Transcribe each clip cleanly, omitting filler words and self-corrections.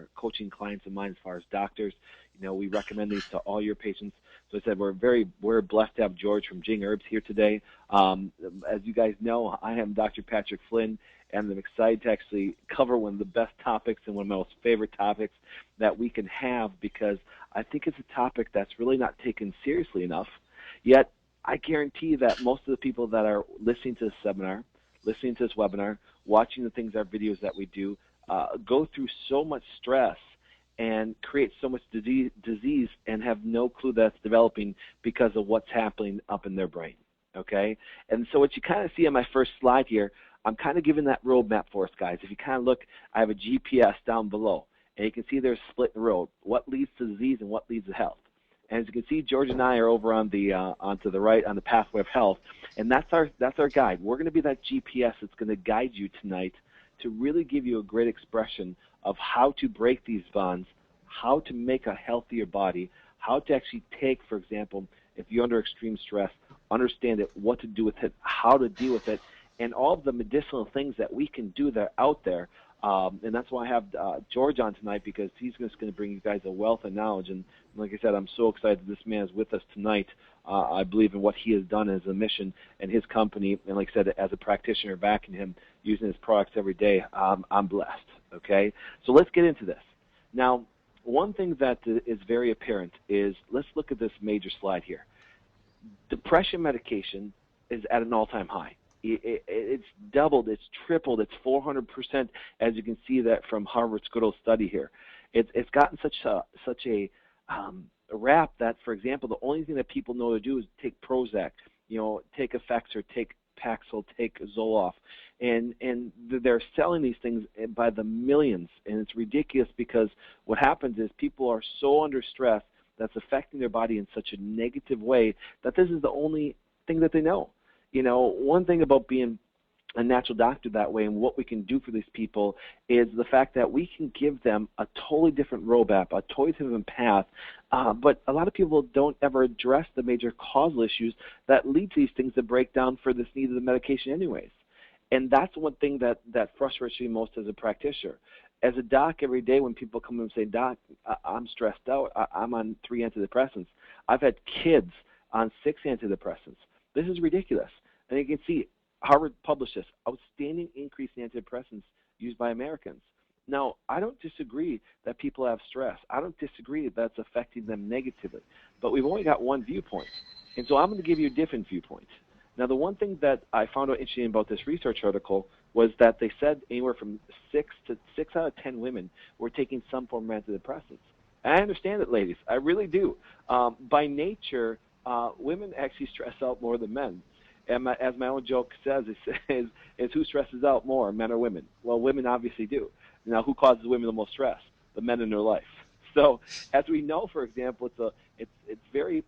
our coaching clients of mine as far as doctors. We recommend these to all your patients. So I said we're blessed to have George from Jing Herbs here today. As you guys know, I am Dr. Patrick Flynn, and I'm excited to actually cover one of the best topics and one of my most favorite topics that we can have, because I think it's a topic that's really not taken seriously enough. Yet I guarantee that most of the people that are listening to this seminar, listening to this webinar, watching the things, our videos that we do, go through so much stress and create so much disease and have no clue that's developing because of what's happening up in their brain, okay? And so what you kind of see on my first slide here, I'm kind of giving that roadmap for us, guys. If you kind of look, I have a GPS down below, and you can see there's a split in the road. What leads to disease and what leads to health? And as you can see, George and I are over on the onto the right on the pathway of health, and that's our guide. We're going to be that GPS that's going to guide you tonight to really give you a great expression of how to break these bonds, how to make a healthier body, how to actually take, for example, if you're under extreme stress, understand it, what to do with it, how to deal with it, and all of the medicinal things that we can do that are out there. And that's why I have George on tonight, because he's just going to bring you guys a wealth of knowledge. And like I said, I'm so excited that this man is with us tonight. I believe in what he has done as a mission and his company. And like I said, as a practitioner backing him, using his products every day, I'm blessed. Okay? So let's get into this. Now, one thing that is very apparent is, let's look at this major slide here. Depression medication is at an all-time high. It's doubled, it's tripled, it's 400%, as you can see that from Harvard's good old study here. It's gotten such a rap that, for example, the only thing that people know to do is take Prozac, take Effexor, take Paxil, take Zoloft, and they're selling these things by the millions, and it's ridiculous, because what happens is people are so under stress that's affecting their body in such a negative way that this is the only thing that they know. One thing about being a natural doctor that way and what we can do for these people is the fact that we can give them a totally different roadmap, a totally different path, but a lot of people don't ever address the major causal issues that lead to these things that break down for this need of the medication anyways. And that's one thing that frustrates me most as a practitioner. As a doc, every day when people come in and say, "Doc, I'm stressed out, I'm on 3 antidepressants. I've had kids on 6 antidepressants. This is ridiculous." And you can see Harvard published this, outstanding increase in antidepressants used by Americans. Now, I don't disagree that people have stress. I don't disagree that that's affecting them negatively. But we've only got one viewpoint. And so I'm going to give you a different viewpoint. Now, the one thing that I found out interesting about this research article was that they said anywhere from 6 out of 10 women were taking some form of antidepressants. And I understand it, ladies. I really do. By nature, women actually stress out more than men. And as my own joke says, is who stresses out more, men or women? Well, women obviously do. Now, who causes women the most stress? The men in their life. So, as we know, for example, it's very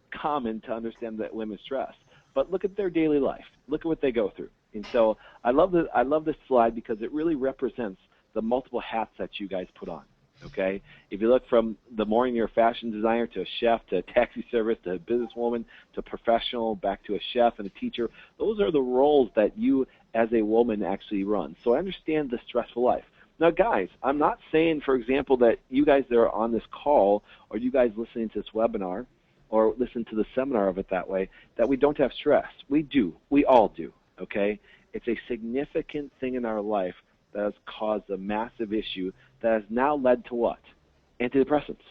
common to understand that women stress. But look at their daily life. Look at what they go through. And so, I love this slide because it really represents the multiple hats that you guys put on. Okay, if you look from the morning you're a fashion designer to a chef to a taxi service to a businesswoman to a professional back to a chef and a teacher, those are the roles that you as a woman actually run. So I understand the stressful life. Now, guys, I'm not saying, for example, that you guys that are on this call or you guys listening to this webinar or listen to the seminar of it that way, that we don't have stress. We do. We all do. Okay, it's a significant thing in our life that has caused a massive issue that has now led to what? Antidepressants.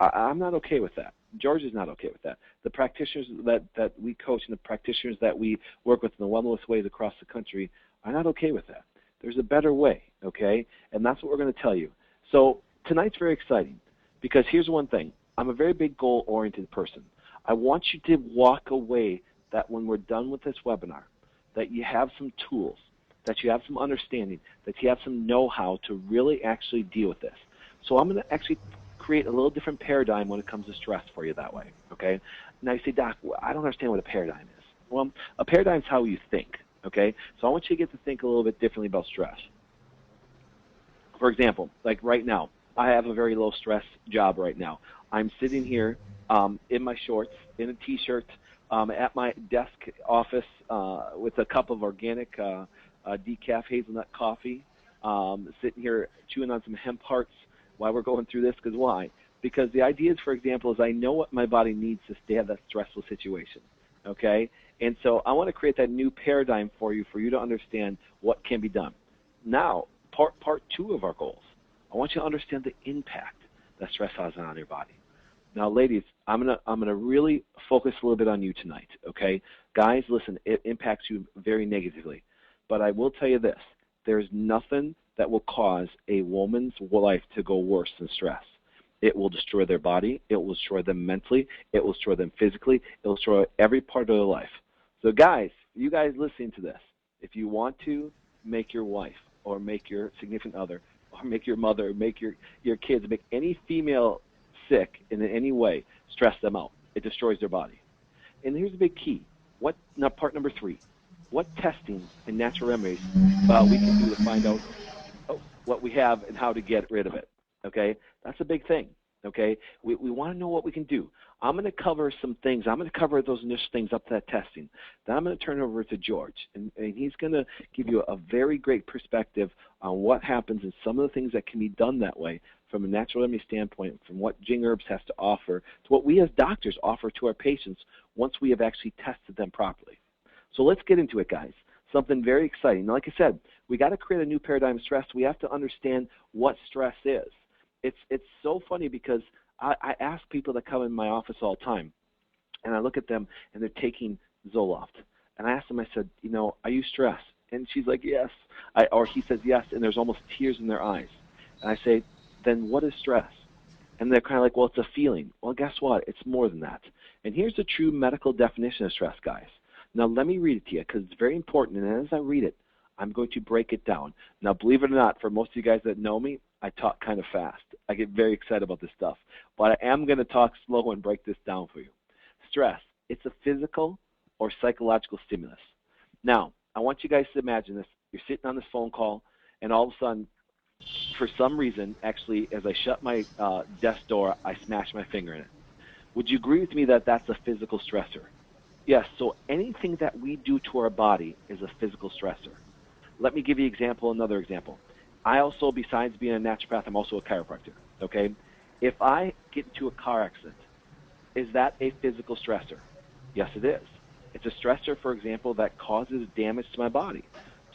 I'm not okay with that. George is not okay with that. The practitioners that we coach and the practitioners that we work with in the wellness ways across the country are not okay with that. There's a better way, okay? And that's what we're going to tell you. So tonight's very exciting because here's one thing. I'm a very big goal-oriented person. I want you to walk away that when we're done with this webinar, that you have some tools, that you have some understanding, that you have some know-how to really actually deal with this. So I'm going to actually create a little different paradigm when it comes to stress for you that way, okay? Now you say, Doc, I don't understand what a paradigm is. Well, a paradigm is how you think, okay? So I want you to get to think a little bit differently about stress. For example, like right now, I have a very low-stress job right now. I'm sitting here in my shorts, in a T-shirt, at my desk office with a cup of organic decaf hazelnut coffee, sitting here chewing on some hemp hearts, why we're going through this? Because why? Because the idea is, for example, is I know what my body needs to stay out of that stressful situation, okay? And so I want to create that new paradigm for you to understand what can be done. Now, part two of our goals, I want you to understand the impact that stress has on your body. Now, ladies, I'm gonna really focus a little bit on you tonight, okay? Guys, listen, it impacts you very negatively. But I will tell you this, there's nothing that will cause a woman's life to go worse than stress. It will destroy their body. It will destroy them mentally. It will destroy them physically. It will destroy every part of their life. So, guys, you guys listening to this, if you want to make your wife or make your significant other or make your mother or make your kids, make any female sick in any way, stress them out. It destroys their body. And here's the big key. Now, part number 3. What testing and natural remedies we can do to find out what we have and how to get rid of it, okay? That's a big thing, okay? We want to know what we can do. I'm going to cover some things. I'm going to cover those initial things up to that testing. Then I'm going to turn it over to George, and he's going to give you a very great perspective on what happens and some of the things that can be done that way from a natural remedy standpoint, from what Jing Herbs has to offer to what we as doctors offer to our patients once we have actually tested them properly. So let's get into it, guys. Something very exciting. Now, like I said, we got to create a new paradigm of stress. We have to understand what stress is. It's so funny because I ask people that come in my office all the time, and I look at them, and they're taking Zoloft. And I ask them, I said, are you stressed? And she's like, yes. Or he says, yes, and there's almost tears in their eyes. And I say, then what is stress? And they're kind of like, well, it's a feeling. Well, guess what? It's more than that. And here's the true medical definition of stress, guys. Now, let me read it to you because it's very important, and as I read it, I'm going to break it down. Now, believe it or not, for most of you guys that know me, I talk kind of fast. I get very excited about this stuff. But I am going to talk slow and break this down for you. Stress, it's a physical or psychological stimulus. Now, I want you guys to imagine this. You're sitting on this phone call, and all of a sudden, for some reason, actually, as I shut my desk door, I smash my finger in it. Would you agree with me that that's a physical stressor? Yes, so anything that we do to our body is a physical stressor. Let me give you another example. I also, besides being a naturopath, I'm also a chiropractor, okay? If I get into a car accident, is that a physical stressor? Yes, it is. It's a stressor, for example, that causes damage to my body.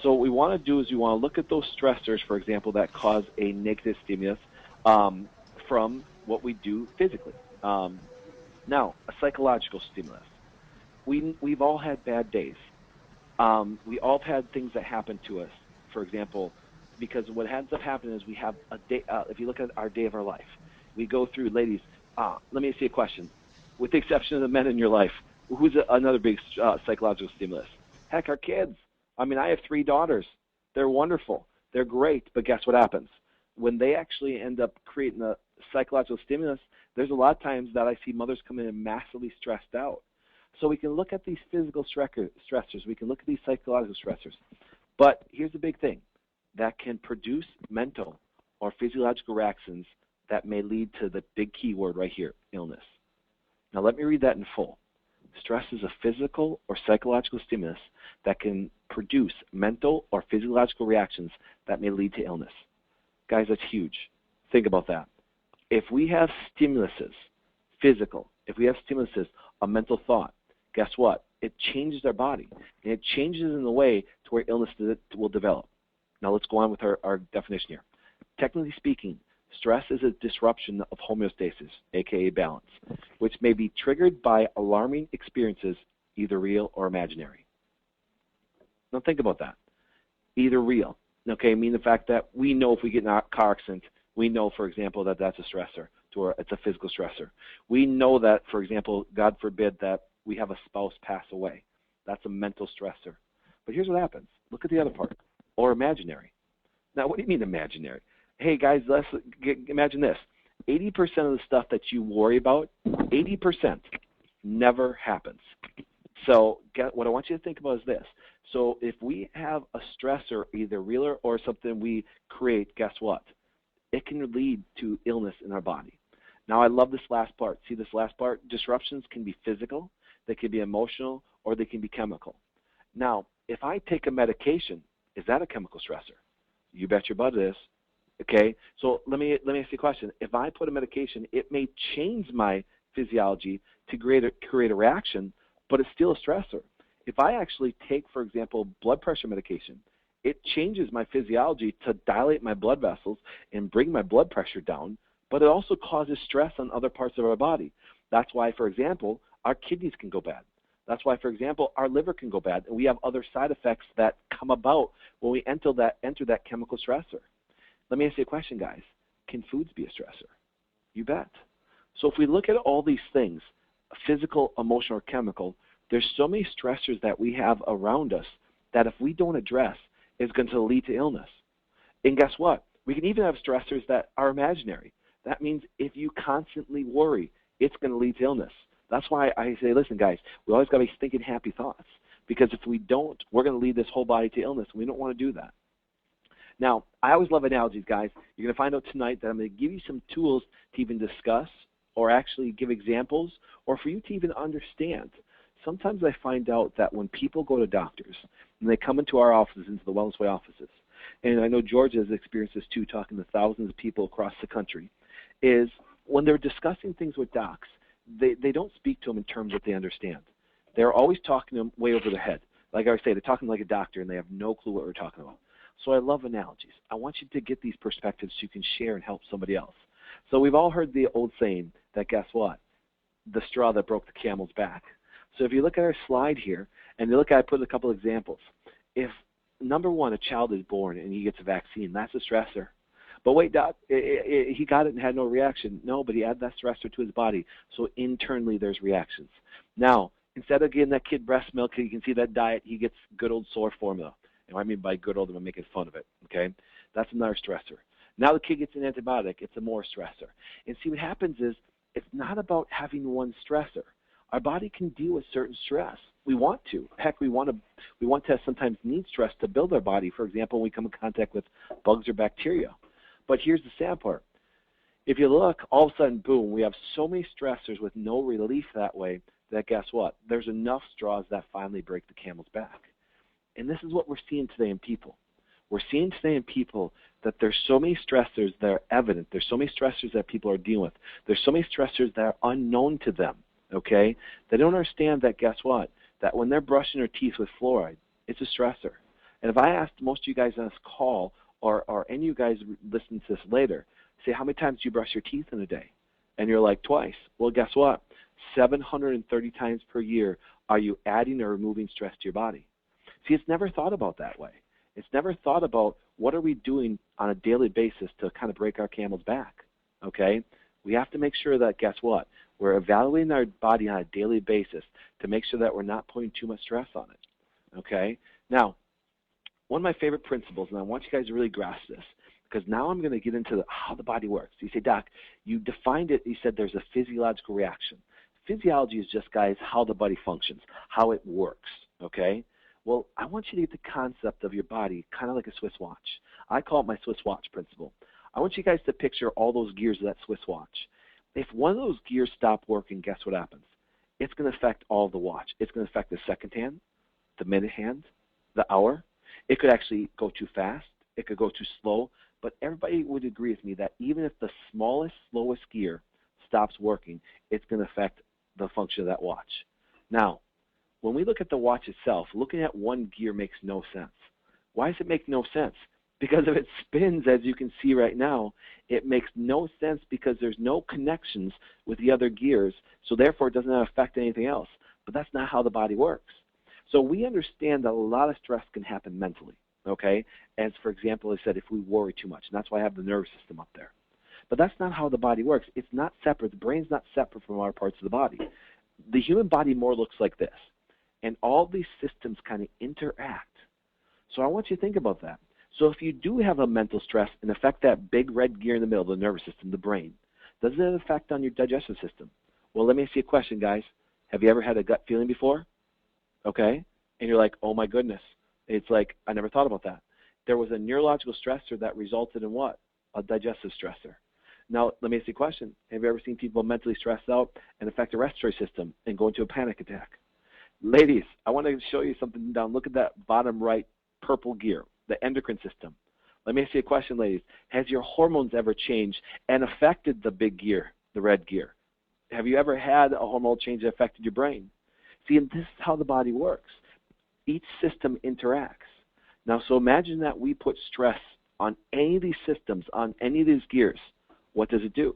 So what we want to do is we want to look at those stressors, for example, that cause a negative stimulus from what we do physically. Now, a psychological stimulus. We've all had bad days. We all have had things that happen to us, for example, because what ends up happening is we have a day, if you look at our day of our life, we go through, ladies, let me ask you a question. With the exception of the men in your life, who's another big psychological stimulus? Heck, our kids. I mean, I have 3 daughters. They're wonderful. They're great, but guess what happens? When they actually end up creating a psychological stimulus, there's a lot of times that I see mothers come in and massively stressed out. So we can look at these physical stressors. We can look at these psychological stressors. But here's the big thing. That can produce mental or physiological reactions that may lead to the big key word right here, illness. Now let me read that in full. Stress is a physical or psychological stimulus that can produce mental or physiological reactions that may lead to illness. Guys, that's huge. Think about that. If we have stimuluses, physical, if we have stimuluses, a mental thought, guess what? It changes our body, and it changes in the way to where illness will develop. Now let's go on with our definition here. Technically speaking, stress is a disruption of homeostasis, aka balance, which may be triggered by alarming experiences, either real or imaginary. Now think about that. Either real, okay, meaning the fact that we know if we get in a car accident, we know, for example, that that's a stressor, it's a physical stressor. We know that, for example, God forbid that we have a spouse pass away. That's a mental stressor. But here's what happens. Look at the other part, or imaginary. Now, what do you mean imaginary? Hey, guys, imagine this. 80% of the stuff that you worry about, 80% never happens. So what I want you to think about is this. So if we have a stressor, either real or something we create, guess what? It can lead to illness in our body. Now, I love this last part. See this last part? Disruptions can be physical, they can be emotional, or they can be chemical. Now, if I take a medication, is that a chemical stressor? You bet your butt it is. Okay, so let me ask you a question. If I put a medication, it may change my physiology to create a reaction, but it's still a stressor. If I actually take, for example, blood pressure medication, it changes my physiology to dilate my blood vessels and bring my blood pressure down, but it also causes stress on other parts of our body. That's why, for example, our kidneys can go bad. That's why, for example, our liver can go bad, and we have other side effects that come about when we enter that chemical stressor. Let me ask you a question, guys. Can foods be a stressor? You bet. So if we look at all these things, physical, emotional, or chemical, there's so many stressors that we have around us that if we don't address, it's going to lead to illness. And guess what? We can even have stressors that are imaginary. That means if you constantly worry, it's going to lead to illness. That's why I say, listen, guys, we always got to be thinking happy thoughts, because if we don't, we're going to lead this whole body to illness, and we don't want to do that. Now, I always love analogies, guys. You're going to find out tonight that I'm going to give you some tools to even discuss or actually give examples or for you to even understand. Sometimes I find out that when people go to doctors and they come into our offices, into the Wellness Way offices, and I know George has experienced this too, talking to thousands of people across the country, is when they're discussing things with docs, they don't speak to them in terms that they understand. They're always talking to them way over their head. Like I say, they're talking like a doctor and they have no clue what we're talking about. So I love analogies. I want you to get these perspectives so you can share and help somebody else. So we've all heard the old saying that, guess what? The straw that broke the camel's back. So if you look at our slide here, and you look at, I put a couple examples. If, number one, a child is born and he gets a vaccine, that's a stressor. But wait, Doc, he got it and had no reaction. No, but he added that stressor to his body. So internally there's reactions. Now, instead of getting that kid breast milk, you can see that diet, he gets good old soy formula. And what I mean by good old, I'm making fun of it, okay? That's another stressor. Now the kid gets an antibiotic, it's a more stressor. And see, what happens is it's not about having one stressor. Our body can deal with certain stress. We want to. Heck, we want to sometimes need stress to build our body. For example, when we come in contact with bugs or bacteria. But here's the sad part. If you look, all of a sudden, boom, we have so many stressors with no relief that way that guess what? There's enough straws that finally break the camel's back. And this is what we're seeing today in people. We're seeing today in people that there's so many stressors that are evident. There's so many stressors that people are dealing with. There's so many stressors that are unknown to them, okay? They don't understand that, guess what? That when they're brushing their teeth with fluoride, it's a stressor. And if I asked most of you guys on this call, or any of you guys listening to this later, say, how many times do you brush your teeth in a day? And you're like, twice. Well, guess what? 730 times per year are you adding or removing stress to your body. See, it's never thought about that way. It's never thought about what are we doing on a daily basis to kind of break our camel's back, okay? We have to make sure that, guess what? We're evaluating our body on a daily basis to make sure that we're not putting too much stress on it, okay? Now, one of my favorite principles, and I want you guys to really grasp this, because now I'm going to get into how the body works. You say, Doc, you defined it, you said there's a physiological reaction. Physiology is just, guys, how the body functions, how it works, okay? Well, I want you to get the concept of your body kind of like a Swiss watch. I call it my Swiss watch principle. I want you guys to picture all those gears of that Swiss watch. If one of those gears stop working, guess what happens? It's going to affect all of the watch. It's going to affect the second hand, the minute hand, the hour. It could actually go too fast. It could go too slow. But everybody would agree with me that even if the smallest, slowest gear stops working, it's going to affect the function of that watch. Now, when we look at the watch itself, looking at one gear makes no sense. Why does it make no sense? Because if it spins, as you can see right now, it makes no sense because there's no connections with the other gears, so therefore it doesn't affect anything else. But that's not how the body works. So we understand that a lot of stress can happen mentally, okay? As, for example, I said, if we worry too much, and that's why I have the nervous system up there. But that's not how the body works. It's not separate. The brain's not separate from our parts of the body. The human body more looks like this. And all these systems kind of interact. So I want you to think about that. So if you do have a mental stress and affect that big red gear in the middle, the nervous system, the brain, does it affect on your digestive system? Well, let me ask you a question, guys. Have you ever had a gut feeling before? Okay? And you're like, oh my goodness. It's like, I never thought about that. There was a neurological stressor that resulted in what? A digestive stressor. Now, let me ask you a question. Have you ever seen people mentally stressed out and affect the respiratory system and go into a panic attack? Ladies, I want to show you something down. Look at that bottom right purple gear, the endocrine system. Let me ask you a question, ladies. Has your hormones ever changed and affected the big gear, the red gear? Have you ever had a hormonal change that affected your brain? See, and this is how the body works. Each system interacts. Now, so imagine that we put stress on any of these systems, on any of these gears. What does it do?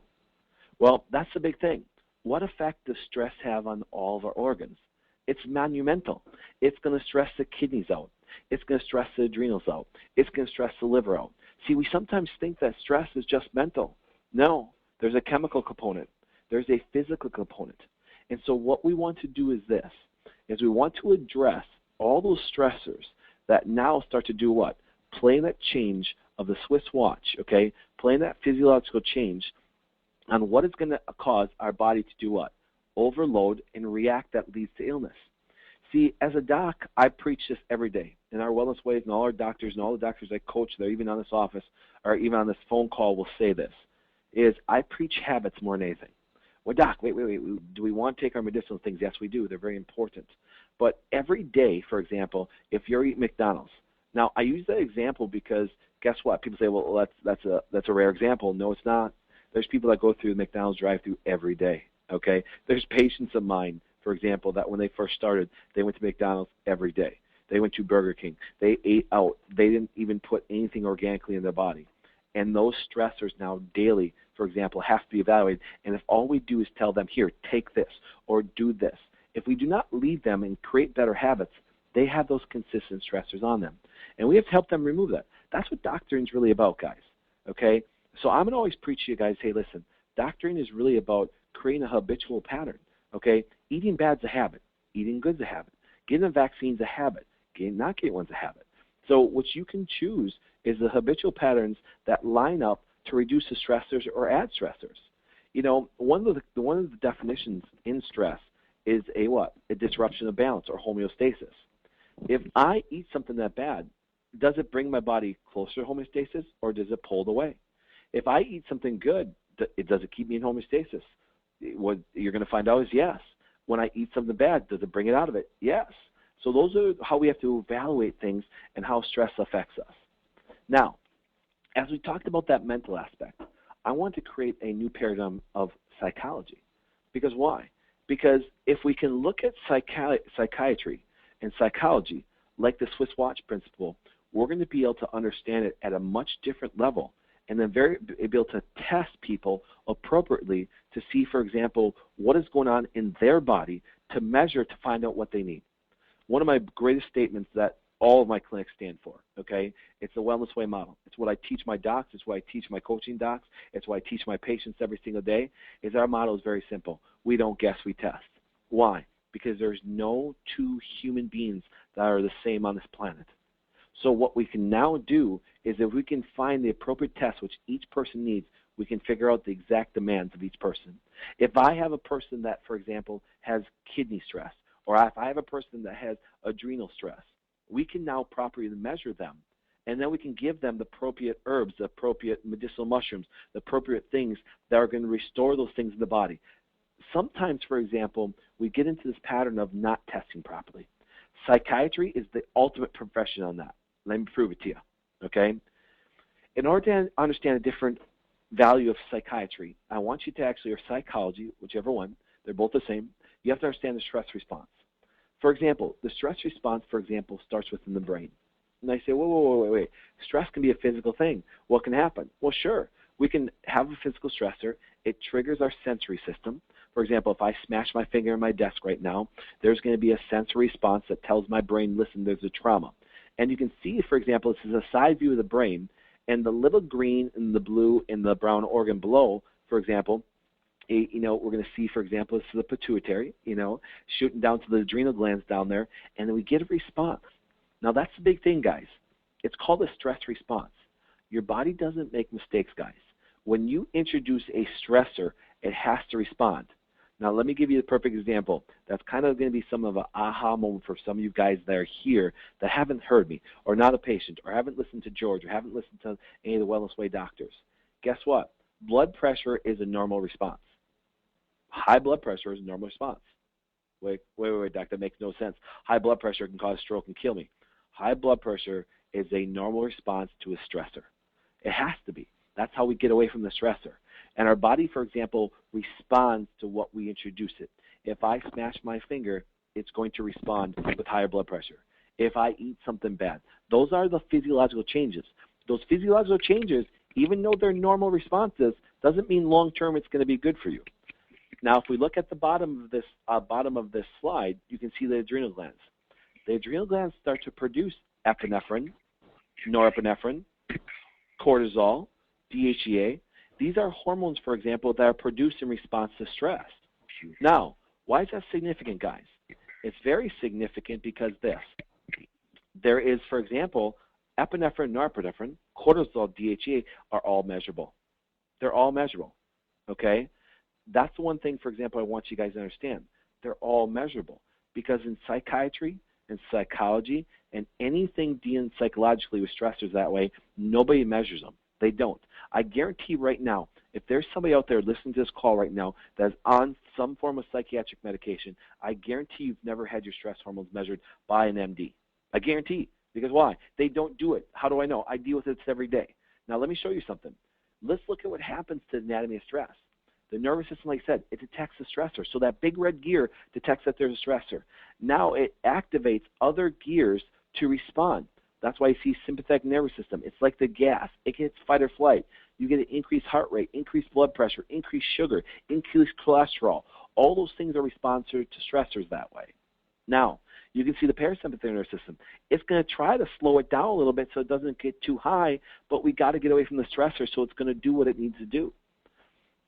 Well, that's the big thing. What effect does stress have on all of our organs? It's monumental. It's going to stress the kidneys out. It's going to stress the adrenals out. It's going to stress the liver out. See, we sometimes think that stress is just mental. No, there's a chemical component. There's a physical component. And so what we want to do is this, is we want to address all those stressors that now start to do what? Playing that change of the Swiss watch, okay? Playing that physiological change on what is going to cause our body to do what? Overload and react that leads to illness. See, as a doc, I preach this every day. In our wellness ways, and all our doctors and all the doctors I coach that are even on this office or even on this phone call will say this, is I preach habits more than anything. Well, doc, wait. Do we want to take our medicinal things? Yes, we do. They're very important. But every day, for example, if you're eating McDonald's. Now, I use that example because guess what? People say, well, that's a rare example. No, it's not. There's people that go through the McDonald's drive-thru every day, okay? There's patients of mine, for example, that when they first started, they went to McDonald's every day. They went to Burger King. They ate out. They didn't even put anything organically in their body. And those stressors now daily, for example, have to be evaluated. And if all we do is tell them, here, take this or do this, if we do not lead them and create better habits, they have those consistent stressors on them. And we have to help them remove that. That's what doctoring is really about, guys, okay? So I'm going to always preach to you guys, hey, listen, doctoring is really about creating a habitual pattern, okay? Eating bad's a habit. Eating good's a habit. Getting a vaccine's a habit. Not getting one's a habit. So what you can choose is the habitual patterns that line up to reduce the stressors or add stressors. You know, one of the definitions in stress is a what? A disruption of balance or homeostasis. If I eat something that bad, does it bring my body closer to homeostasis or does it pull it away? If I eat something good, does it keep me in homeostasis? What you're going to find out is yes. When I eat something bad, does it bring it out of it? Yes. So those are how we have to evaluate things and how stress affects us. Now, as we talked about that mental aspect, I want to create a new paradigm of psychology. Because why? Because if we can look at psychiatry and psychology like the Swiss watch principle, we're going to be able to understand it at a much different level and then be able to test people appropriately to see, for example, what is going on in their body to measure to find out what they need. One of my greatest statements that all of my clinics stand for, okay? It's the Wellness Way model. It's what I teach my docs. It's what I teach my coaching docs. It's what I teach my patients every single day, is our model is very simple. We don't guess, we test. Why? Because there's no two human beings that are the same on this planet. So what we can now do is if we can find the appropriate test which each person needs, we can figure out the exact demands of each person. If I have a person that, for example, has kidney stress, or if I have a person that has adrenal stress, we can now properly measure them, and then we can give them the appropriate herbs, the appropriate medicinal mushrooms, the appropriate things that are going to restore those things in the body. Sometimes, for example, we get into this pattern of not testing properly. Psychiatry is the ultimate profession on that. Let me prove it to you, okay? In order to understand a different value of psychiatry, I want you to actually, or psychology, whichever one, they're both the same, you have to understand the stress response. For example, the stress response, for example, starts within the brain. And I say, wait. Stress can be a physical thing. What can happen? Well, sure. We can have a physical stressor. It triggers our sensory system. For example, if I smash my finger in my desk right now, there's going to be a sensory response that tells my brain, listen, there's a trauma. And you can see, for example, this is a side view of the brain, and the little green and the blue and the brown organ below, for example, we're going to see, for example, this is the pituitary, shooting down to the adrenal glands down there, and then we get a response. Now, that's the big thing, guys. It's called a stress response. Your body doesn't make mistakes, guys. When you introduce a stressor, it has to respond. Now, let me give you the perfect example. That's kind of going to be some of an aha moment for some of you guys that are here that haven't heard me, or not a patient, or haven't listened to George, or haven't listened to any of the Wellness Way doctors. Guess what? Blood pressure is a normal response. High blood pressure is a normal response. Wait, doc, that makes no sense. High blood pressure can cause stroke and kill me. High blood pressure is a normal response to a stressor, It has to be. That's how we get away from the stressor. And our body, for example, responds to what we introduce it. If I smash my finger, it's going to respond with higher blood pressure. If I eat something bad, those are the physiological changes. Those physiological changes, even though they're normal responses, doesn't mean long-term it's going to be good for you. Now, if we look at the bottom of this slide, you can see the adrenal glands. The adrenal glands start to produce epinephrine, norepinephrine, cortisol, DHEA. These are hormones, for example, that are produced in response to stress. Now, why is that significant, guys? It's very significant because there is, for example, epinephrine, norepinephrine, cortisol, DHEA are all measurable. They're all measurable, okay? That's the one thing, for example, I want you guys to understand. They're all measurable because in psychiatry and psychology and anything dealing psychologically with stressors that way, nobody measures them. They don't. I guarantee right now, if there's somebody out there listening to this call right now that's on some form of psychiatric medication, I guarantee you've never had your stress hormones measured by an MD. I guarantee. Because why? They don't do it. How do I know? I deal with it every day. Now, let me show you something. Let's look at what happens to the anatomy of stress. The nervous system, like I said, it detects the stressor. So that big red gear detects that there's a stressor. Now it activates other gears to respond. That's why you see sympathetic nervous system. It's like the gas. It gets fight or flight. You get an increased heart rate, increased blood pressure, increased sugar, increased cholesterol. All those things are responsive to stressors that way. Now, you can see the parasympathetic nervous system. It's going to try to slow it down a little bit so it doesn't get too high, but we got to get away from the stressor so it's going to do what it needs to do.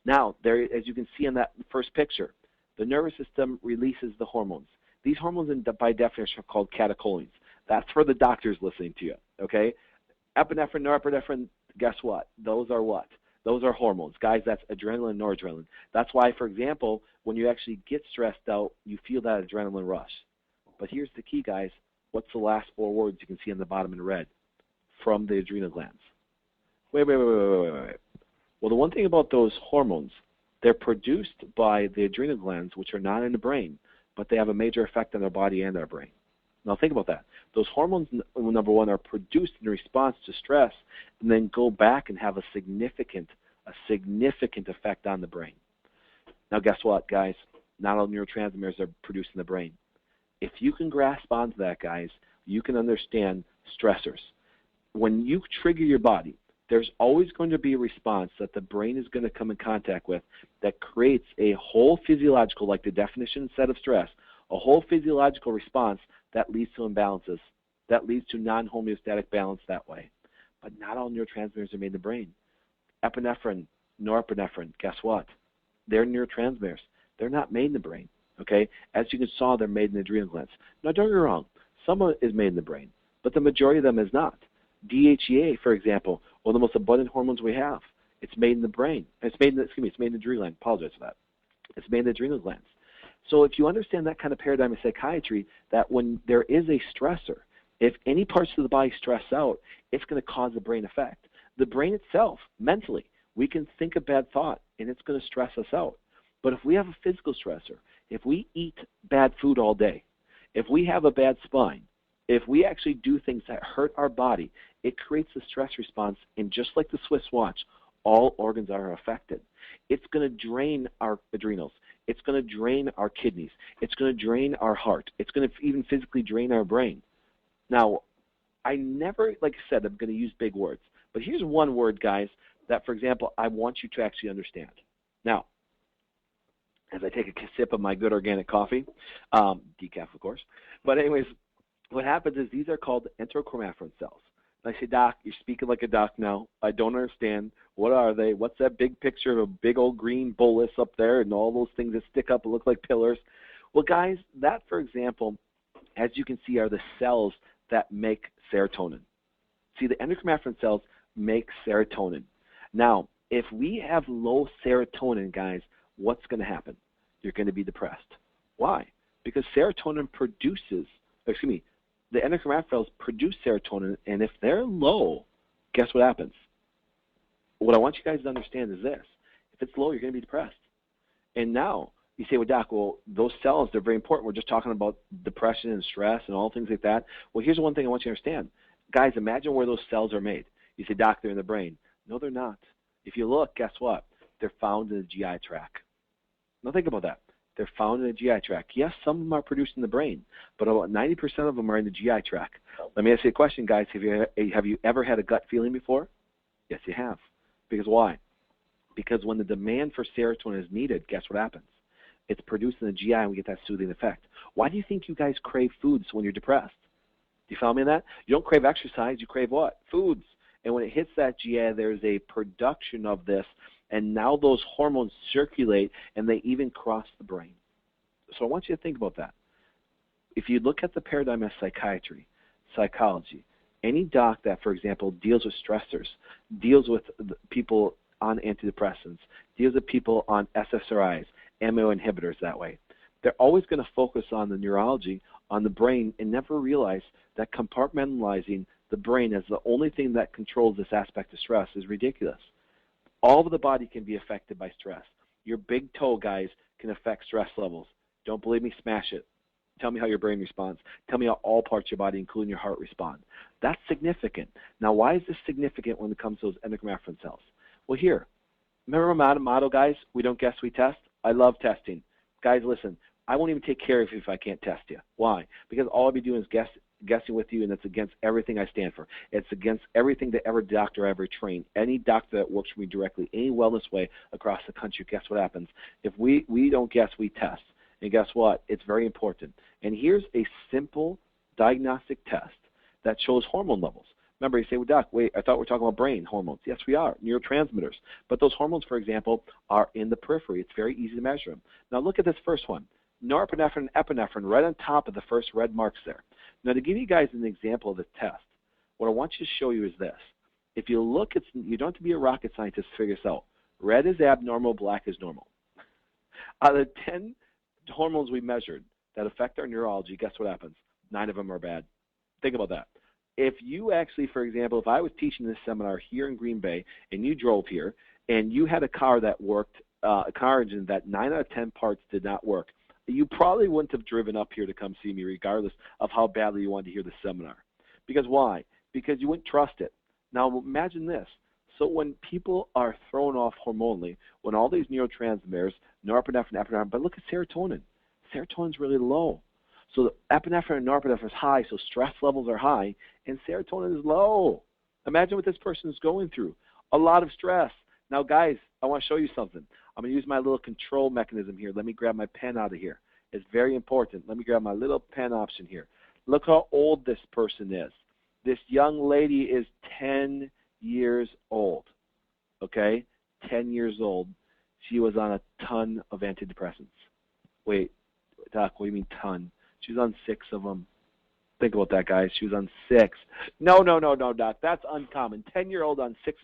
Now, there, as you can see in that first picture, the nervous system releases the hormones. These hormones, by definition, are called catecholamines. That's for the doctors listening to you, okay? Epinephrine, norepinephrine, guess what? Those are what? Those are hormones. Guys, that's adrenaline and noradrenaline. That's why, for example, when you actually get stressed out, you feel that adrenaline rush. But here's the key, guys. What's the last four words you can see on the bottom in red? From the adrenal glands. Wait. Well, the one thing about those hormones, they're produced by the adrenal glands, which are not in the brain, but they have a major effect on our body and our brain. Now think about that. Those hormones, number one, are produced in response to stress and then go back and have a significant effect on the brain. Now guess what, guys? Not all neurotransmitters are produced in the brain. If you can grasp onto that, guys, you can understand stressors. When you trigger your body, there's always going to be a response that the brain is going to come in contact with that creates a whole physiological, like the definition said of stress, a whole physiological response that leads to imbalances, that leads to non-homeostatic balance that way. But not all neurotransmitters are made in the brain. Epinephrine, norepinephrine, guess what? They're neurotransmitters. They're not made in the brain, okay? As you can saw, they're made in the adrenal glands. Now, don't get me wrong. Some of it is made in the brain, but the majority of them is not. DHEA, for example, one of the most abundant hormones we have. It's made in the brain. It's made in the adrenal gland. Apologize for that. It's made in the adrenal glands. So if you understand that kind of paradigm of psychiatry, that when there is a stressor, if any parts of the body stress out, it's going to cause a brain effect. The brain itself, mentally, we can think a bad thought, and it's going to stress us out. But if we have a physical stressor, if we eat bad food all day, if we have a bad spine, if we actually do things that hurt our body, it creates a stress response, and just like the Swiss watch, all organs are affected. It's going to drain our adrenals. It's going to drain our kidneys. It's going to drain our heart. It's going to even physically drain our brain. Now, I never, like I said, I'm going to use big words. But here's one word, guys, that, for example, I want you to actually understand. Now, as I take a sip of my good organic coffee, decaf, of course. But anyways, what happens is these are called enterochromaffrin cells. And I say, Doc, you're speaking like a doc now. I don't understand. What are they? What's that big picture of a big old green bolus up there and all those things that stick up and look like pillars? Well, guys, that, for example, as you can see, are the cells that make serotonin. See, the enterochromaffrin cells make serotonin. Now, if we have low serotonin, guys, what's going to happen? You're going to be depressed. Why? Because serotonin the enterochromaffrin cells produce serotonin, and if they're low, guess what happens? What I want you guys to understand is this. If it's low, you're going to be depressed. And now, you say, well, Doc, well, those cells, they're very important. We're just talking about depression and stress and all things like that. Well, here's one thing I want you to understand. Guys, imagine where those cells are made. You say, Doc, they're in the brain. No, they're not. If you look, guess what? They're found in the GI tract. Now think about that. They're found in the GI tract. Yes, some of them are produced in the brain, but about 90% of them are in the GI tract. Let me ask you a question, guys. Have you ever had a gut feeling before? Yes, you have. Because why? Because when the demand for serotonin is needed, guess what happens? It's produced in the GI and we get that soothing effect. Why do you think you guys crave foods when you're depressed? Do you follow me on that? You don't crave exercise, you crave what? Foods. And when it hits that GI, there's a production of this, and now those hormones circulate and they even cross the brain. So I want you to think about that. If you look at the paradigm of psychiatry, psychology, any doc that, for example, deals with stressors, deals with people on antidepressants, deals with people on SSRIs, MO inhibitors that way, they're always going to focus on the neurology, on the brain, and never realize that compartmentalizing the brain as the only thing that controls this aspect of stress is ridiculous. All of the body can be affected by stress. Your big toe, guys, can affect stress levels. Don't believe me? Smash it. Tell me how your brain responds. Tell me how all parts of your body, including your heart, respond. That's significant. Now, why is this significant when it comes to those endocrine reference cells? Well, here, remember my motto, guys? We don't guess, we test. I love testing. Guys, listen, I won't even take care of you if I can't test you. Why? Because all I'll be doing is guessing with you, and it's against everything I stand for. It's against everything that every doctor I ever trained. Any doctor that works for me directly, any wellness way across the country, guess what happens? If we don't guess, we test. And guess what? It's very important. And here's a simple diagnostic test that shows hormone levels. Remember, you say, well, Doc, wait, I thought we were talking about brain hormones. Yes, we are, neurotransmitters. But those hormones, for example, are in the periphery. It's very easy to measure them. Now look at this first one. Norepinephrine and epinephrine right on top of the first red marks there. Now to give you guys an example of the test, what I want you to show you is this. If you look, you don't have to be a rocket scientist to figure this out. Red is abnormal, black is normal. Out of the 10 hormones we measured that affect our neurology, guess what happens? 9 of them are bad. Think about that. If you actually, for example, if I was teaching this seminar here in Green Bay and you drove here and you had a car that worked, a car engine that 9 out of 10 parts did not work, you probably wouldn't have driven up here to come see me regardless of how badly you wanted to hear the seminar. Because why? Because you wouldn't trust it. Now imagine this. So when people are thrown off hormonally, when all these neurotransmitters, norepinephrine, epinephrine, but look at serotonin. Serotonin's really low. So the epinephrine and norepinephrine is high, so stress levels are high, and serotonin is low. Imagine what this person is going through. A lot of stress. Now, guys, I want to show you something. I'm going to use my little control mechanism here. Let me grab my pen out of here. It's very important. Let me grab my little pen option here. Look how old this person is. This young lady is 10 years old, okay? 10 years old. She was on a ton of antidepressants. Wait, Doc, what do you mean ton? She was on 6 of them. Think about that, guys. She was on 6. No, Doc. That's uncommon. 10-year-old on six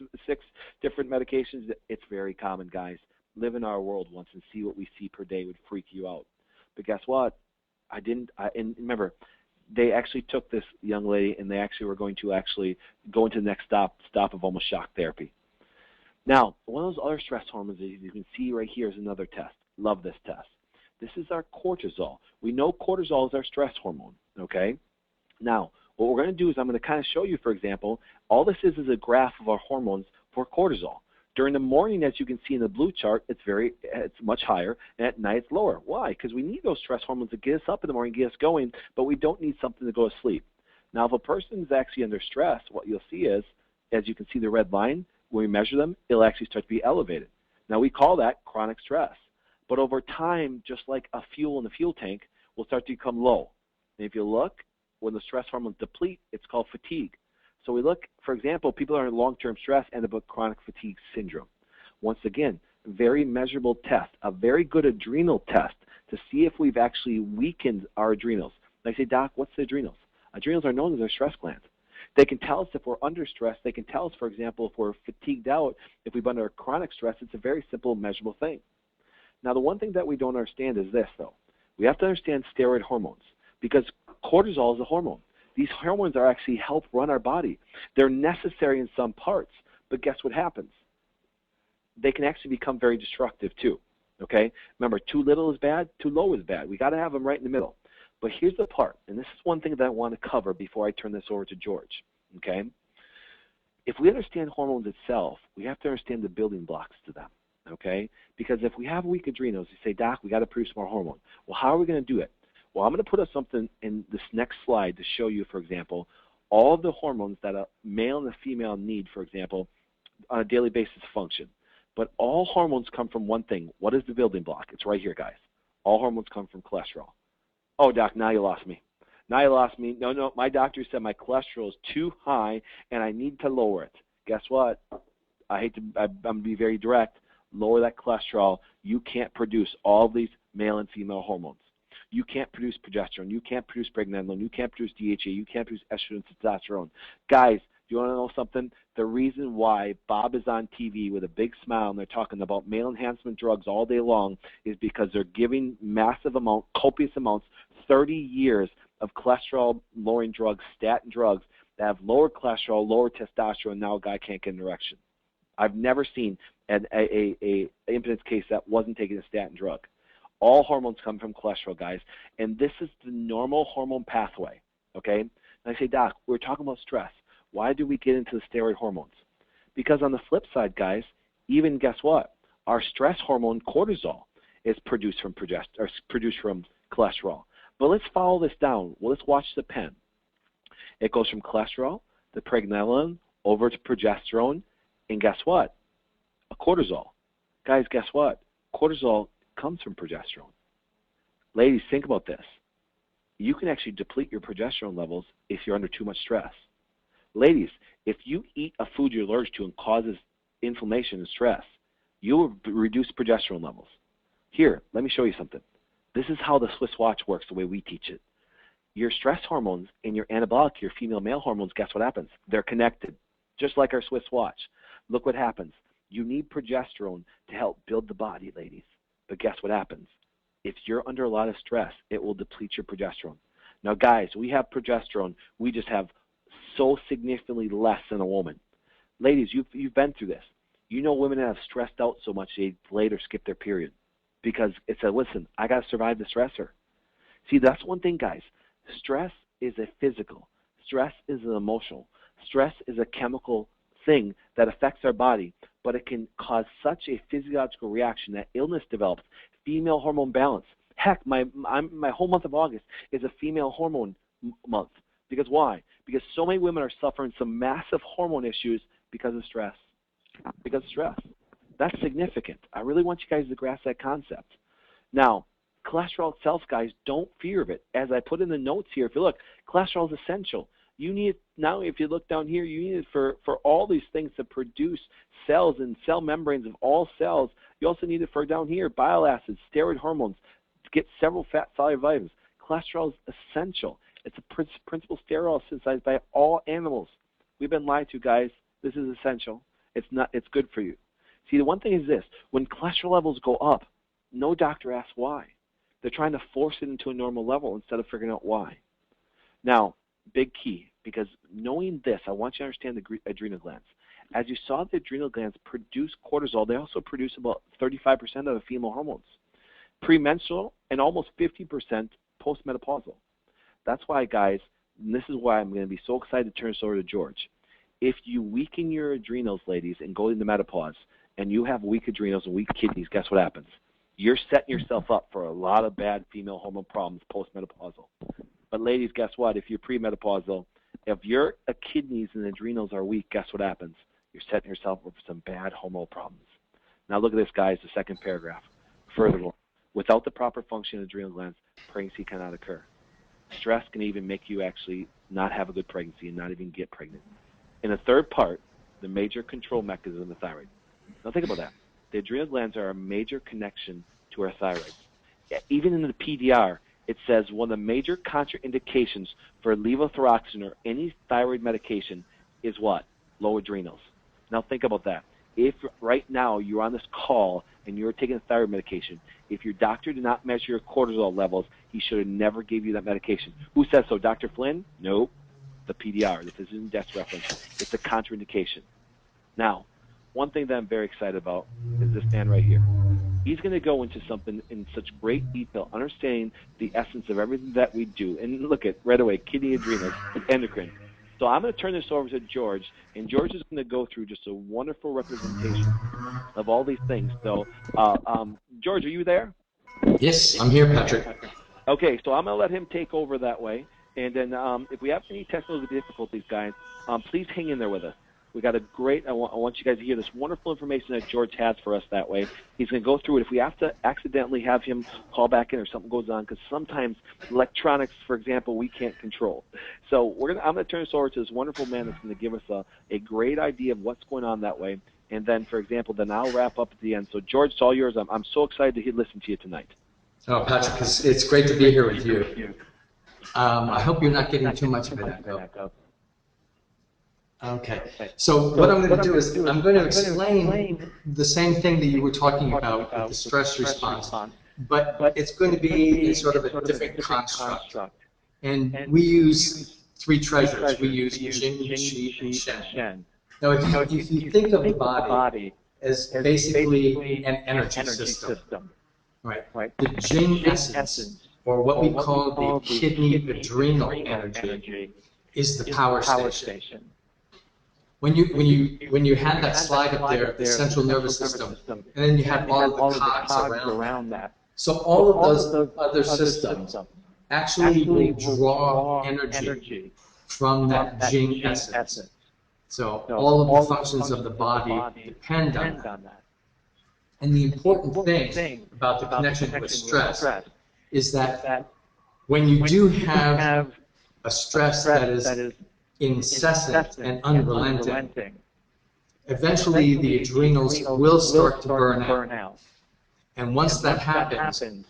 different medications. It's very common, guys. Live in our world once and see what we see per day would freak you out. But guess what? And remember, they actually took this young lady and they actually were going to actually go into the next stop of almost shock therapy. Now, one of those other stress hormones that you can see right here is another test. Love this test. This is our cortisol. We know cortisol is our stress hormone, okay? Now, what we're going to do is I'm going to kind of show you, for example, all this is a graph of our hormones for cortisol. During the morning, as you can see in the blue chart, it's much higher, and at night it's lower. Why? Because we need those stress hormones to get us up in the morning, get us going, but we don't need something to go to sleep. Now, if a person is actually under stress, what you'll see is, as you can see the red line, when we measure them, it'll actually start to be elevated. Now, we call that chronic stress. But over time, just like a fuel in the fuel tank, will start to become low. And if you look, when the stress hormones deplete, it's called fatigue. So we look, for example, people are in long-term stress end up with chronic fatigue syndrome. Once again, very measurable test, a very good adrenal test to see if we've actually weakened our adrenals. And I say, Doc, what's the adrenals? Adrenals are known as our stress glands. They can tell us if we're under stress. They can tell us, for example, if we're fatigued out, if we've been under chronic stress. It's a very simple, measurable thing. Now, the one thing that we don't understand is this, though. We have to understand steroid hormones because cortisol is a hormone. These hormones are actually help run our body. They're necessary in some parts, but guess what happens? They can actually become very destructive too, okay? Remember, too little is bad, too low is bad. We got to have them right in the middle. But here's the part, and this is one thing that I want to cover before I turn this over to George, okay? if we understand hormones itself, we have to understand the building blocks to them, okay? Because if we have weak adrenals, you say, Doc, we got to produce more hormone. Well, how are we going to do it? Well, I'm going to put up something in this next slide to show you, for example, all of the hormones that a male and a female need, for example, on a daily basis function. But all hormones come from one thing. What is the building block? It's right here, guys. All hormones come from cholesterol. Oh, Doc, now you lost me. Now you lost me. No, my doctor said my cholesterol is too high and I need to lower it. Guess what? I'm going to be very direct. Lower that cholesterol. You can't produce all these male and female hormones. You can't produce progesterone. You can't produce pregnenolone. You can't produce DHA. You can't produce estrogen and testosterone. Guys, do you want to know something? The reason why Bob is on TV with a big smile and they're talking about male enhancement drugs all day long is because they're giving massive amounts, copious amounts, 30 years of cholesterol-lowering drugs, statin drugs, that have lower cholesterol, lower testosterone, now a guy can't get an erection. I've never seen an impotence case that wasn't taking a statin drug. All hormones come from cholesterol, guys, and this is the normal hormone pathway, okay? And I say, Doc, we're talking about stress. Why do we get into the steroid hormones? Because on the flip side, guys, even guess what? Our stress hormone, cortisol, is produced from cholesterol. But let's follow this down. Well, let's watch the pen. It goes from cholesterol to pregnenolone over to progesterone, and guess what? A cortisol. Guys, guess what? Cortisol comes from progesterone. Ladies, think about this. You can actually deplete your progesterone levels if you're under too much stress. Ladies, if you eat a food you're allergic to and causes inflammation and stress, you will reduce progesterone levels. Here, let me show you something. This is how the Swiss watch works the way we teach it. Your stress hormones and your anabolic, your female-male hormones, guess what happens? They're connected, just like our Swiss watch. Look what happens. You need progesterone to help build the body, ladies. But guess what happens? If you're under a lot of stress, it will deplete your progesterone. Now, guys, we have progesterone. We just have so significantly less than a woman. Ladies, you've been through this. You know women that have stressed out so much they delayed or skipped their period because it said, listen, I got to survive the stressor. See, that's one thing, guys. Stress is a physical. Stress is an emotional. Stress is a chemical thing that affects our body, but it can cause such a physiological reaction that illness develops, female hormone balance. Heck, my whole month of August is a female hormone month. Because why? Because so many women are suffering some massive hormone issues because of stress. Because of stress. That's significant. I really want you guys to grasp that concept. Now, cholesterol itself, guys, don't fear of it. As I put in the notes here, if you look, cholesterol is essential. You need it now. If you look down here, you need it for all these things to produce cells and cell membranes of all cells. You also need it for down here, bile acids, steroid hormones, to get several fat-soluble vitamins. Cholesterol is essential. It's a principal steroid synthesized by all animals. We've been lied to, guys. This is essential. It's good for you. See, the one thing is this. When cholesterol levels go up, no doctor asks why. They're trying to force it into a normal level instead of figuring out why. Now, big key, because knowing this, I want you to understand the adrenal glands. As you saw, the adrenal glands produce cortisol. They also produce about 35% of the female hormones, premenstrual and almost 50% postmenopausal. That's why, guys, and this is why I'm going to be so excited to turn this over to George. If you weaken your adrenals, ladies, and go into menopause, and you have weak adrenals and weak kidneys, guess what happens? You're setting yourself up for a lot of bad female hormone problems postmenopausal. But ladies, guess what? If you're premenopausal, if your kidneys and adrenals are weak, guess what happens? You're setting yourself up for some bad hormonal problems. Now look at this, guys, the second paragraph. Furthermore, without the proper function of adrenal glands, pregnancy cannot occur. Stress can even make you actually not have a good pregnancy and not even get pregnant. In the third part, the major control mechanism of the thyroid. Now think about that. The adrenal glands are a major connection to our thyroid. Even in the PDR, it says one of the major contraindications for levothyroxine or any thyroid medication is what? Low adrenals. Now think about that. If right now you're on this call and you're taking a thyroid medication, if your doctor did not measure your cortisol levels, he should have never gave you that medication. Who says so? Dr. Flynn? Nope. The PDR, the physician desk reference. It's a contraindication. Now, one thing that I'm very excited about is this man right here. He's going to go into something in such great detail, understanding the essence of everything that we do. And look at right away, kidney, adrenals, endocrine. So I'm going to turn this over to George, and George is going to go through just a wonderful representation of all these things. So, George, are you there? Yes, I'm here, Patrick. Okay, so I'm going to let him take over that way. And then if we have any technical difficulties, guys, please hang in there with us. We got a great, I want you guys to hear this wonderful information that George has for us that way. He's going to go through it. If we have to accidentally have him call back in or something goes on, because sometimes electronics, for example, we can't control. So I'm going to turn this over to this wonderful man that's going to give us a great idea of what's going on that way. And then, for example, then I'll wrap up at the end. So, George, it's all yours. I'm so excited to listen to you tonight. Oh, Patrick, it's great to be here with you. I hope you're not getting too much of an echo. Okay, so what I'm going to do is I'm going to explain the same thing that you were talking about with the stress response, but it's going to be in sort of a different construct. And we use three treasures. We use Jing, Qi, and Shen. Now, if you think of the body as basically an energy system, right? The Jing essence, or what we call the kidney adrenal energy, is the power station. When you had that slide up there, the central nervous system, and then you have all of the cogs around that. So all of those other systems actually will draw energy from that Jing essence. So all of the functions of the body depend on that. And the important thing about the connection with stress is that when you do have a stress that is incessant and unrelenting, eventually the adrenals will start to burn out. And once that happens,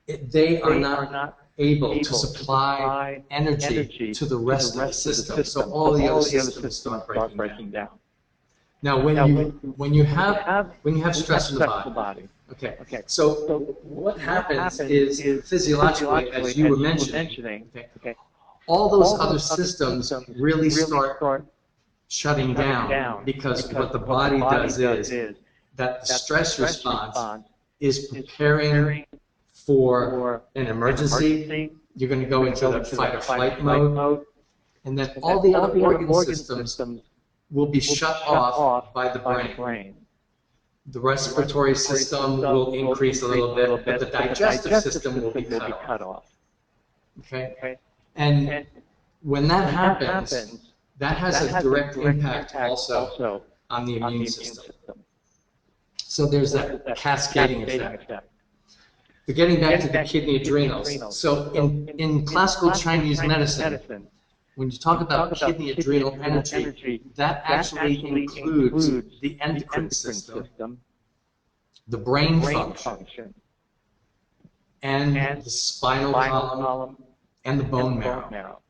they are not able to supply energy to the rest of the system. So all the other systems start breaking down. Now, when you have stress in the body, okay. So what happens is physiologically, as you were mentioning, all those other systems really start shutting down, because what the body does is that the stress response is preparing for an emergency. You're going to go into the fight or flight mode, and then all the other organ systems will be shut off by the brain. The respiratory system will increase a little bit, but the digestive system will be cut off. Okay? And when that happens, that has a direct impact also on the immune system. So there's that cascading effect. But getting back to the kidney adrenals, so in classical Chinese medicine, when you talk about kidney adrenal energy, that actually includes the endocrine system, the brain function, and the spinal column, and the bone marrow.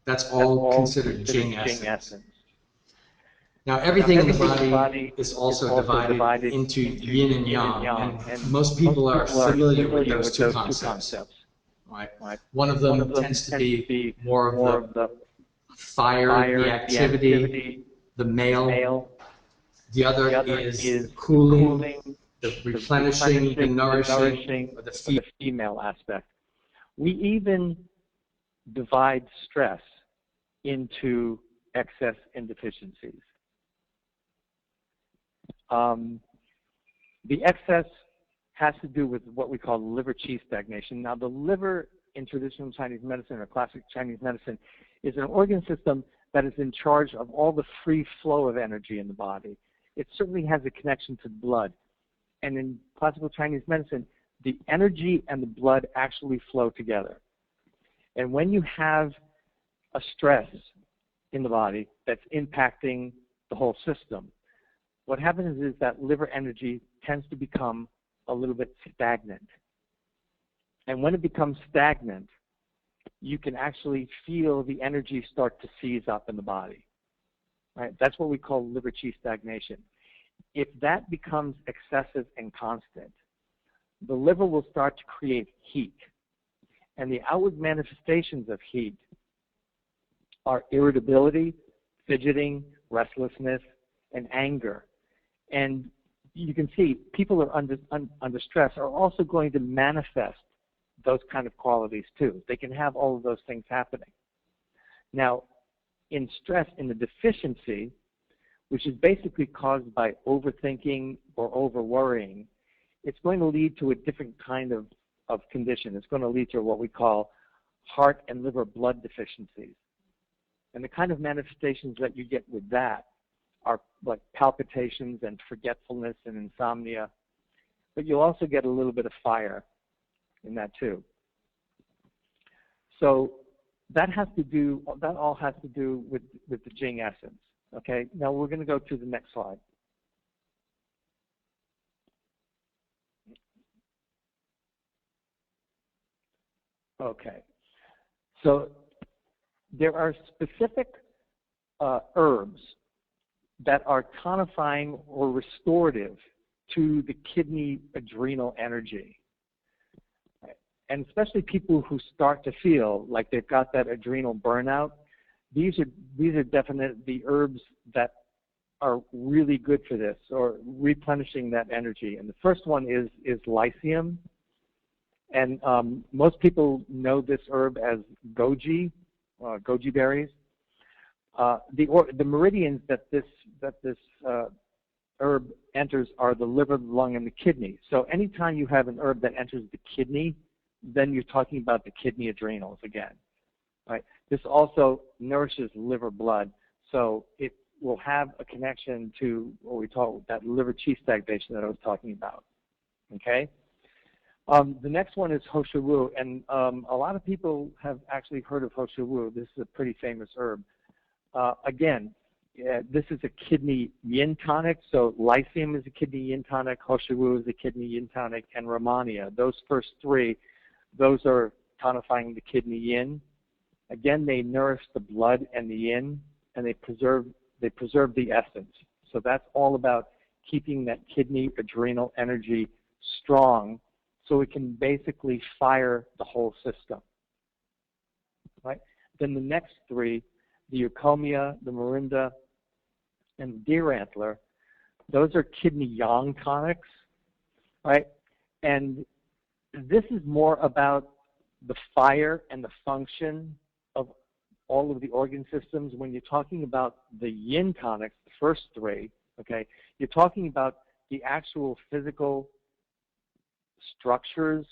That's all considered Jing essence. Now, everything in the body is also divided into yin and yang, and most people are familiar with those two concepts. Right? One of them tends to be more of the fire, the activity, the male. The other is the cooling, the replenishing, the nourishing, or the female aspect. We even divide stress into excess and deficiencies. The excess has to do with what we call liver-qi stagnation. Now, the liver in traditional Chinese medicine or classic Chinese medicine is an organ system that is in charge of all the free flow of energy in the body. It certainly has a connection to blood. And in classical Chinese medicine, the energy and the blood actually flow together. And when you have a stress in the body that's impacting the whole system, what happens is that liver energy tends to become a little bit stagnant. And when it becomes stagnant, you can actually feel the energy start to seize up in the body. Right? That's what we call liver-qi stagnation. If that becomes excessive and constant, the liver will start to create heat. And the outward manifestations of heat are irritability, fidgeting, restlessness, and anger. And you can see people are under stress are also going to manifest those kind of qualities too. They can have all of those things happening. Now, in stress, in the deficiency, which is basically caused by overthinking or over-worrying, it's going to lead to a different kind of condition. It's going to lead to what we call heart and liver blood deficiencies. And the kind of manifestations that you get with that are like palpitations and forgetfulness and insomnia. But you'll also get a little bit of fire in that too. So that all has to do with the Jing essence. Okay, now we're going to go to the next slide. Okay, so there are specific herbs that are tonifying or restorative to the kidney adrenal energy. And especially people who start to feel like they've got that adrenal burnout, these are definitely the herbs that are really good for this, or replenishing that energy. And the first one is lycium. And most people know this herb as goji, goji berries. The meridians that this herb enters are the liver, the lung, and the kidney. So anytime you have an herb that enters the kidney, then you're talking about the kidney adrenals again. Right? This also nourishes liver blood, so it will have a connection to what we call that liver qi stagnation that I was talking about. Okay. The next one is Hoshiwu, and a lot of people have actually heard of Hoshiwu. This is a pretty famous herb. Again, this is a kidney yin tonic, so lycium is a kidney yin tonic, Hoshiwu is a kidney yin tonic, and Ramania. Those first three, those are tonifying the kidney yin. Again, they nourish the blood and the yin, and they preserve the essence. So that's all about keeping that kidney adrenal energy strong, so it can basically fire the whole system. Right? Then the next three, the eucomia, the morinda, and the deer antler, those are kidney yang tonics, right? And this is more about the fire and the function of all of the organ systems. When you're talking about the yin tonics, the first three, okay, you're talking about the actual physical structures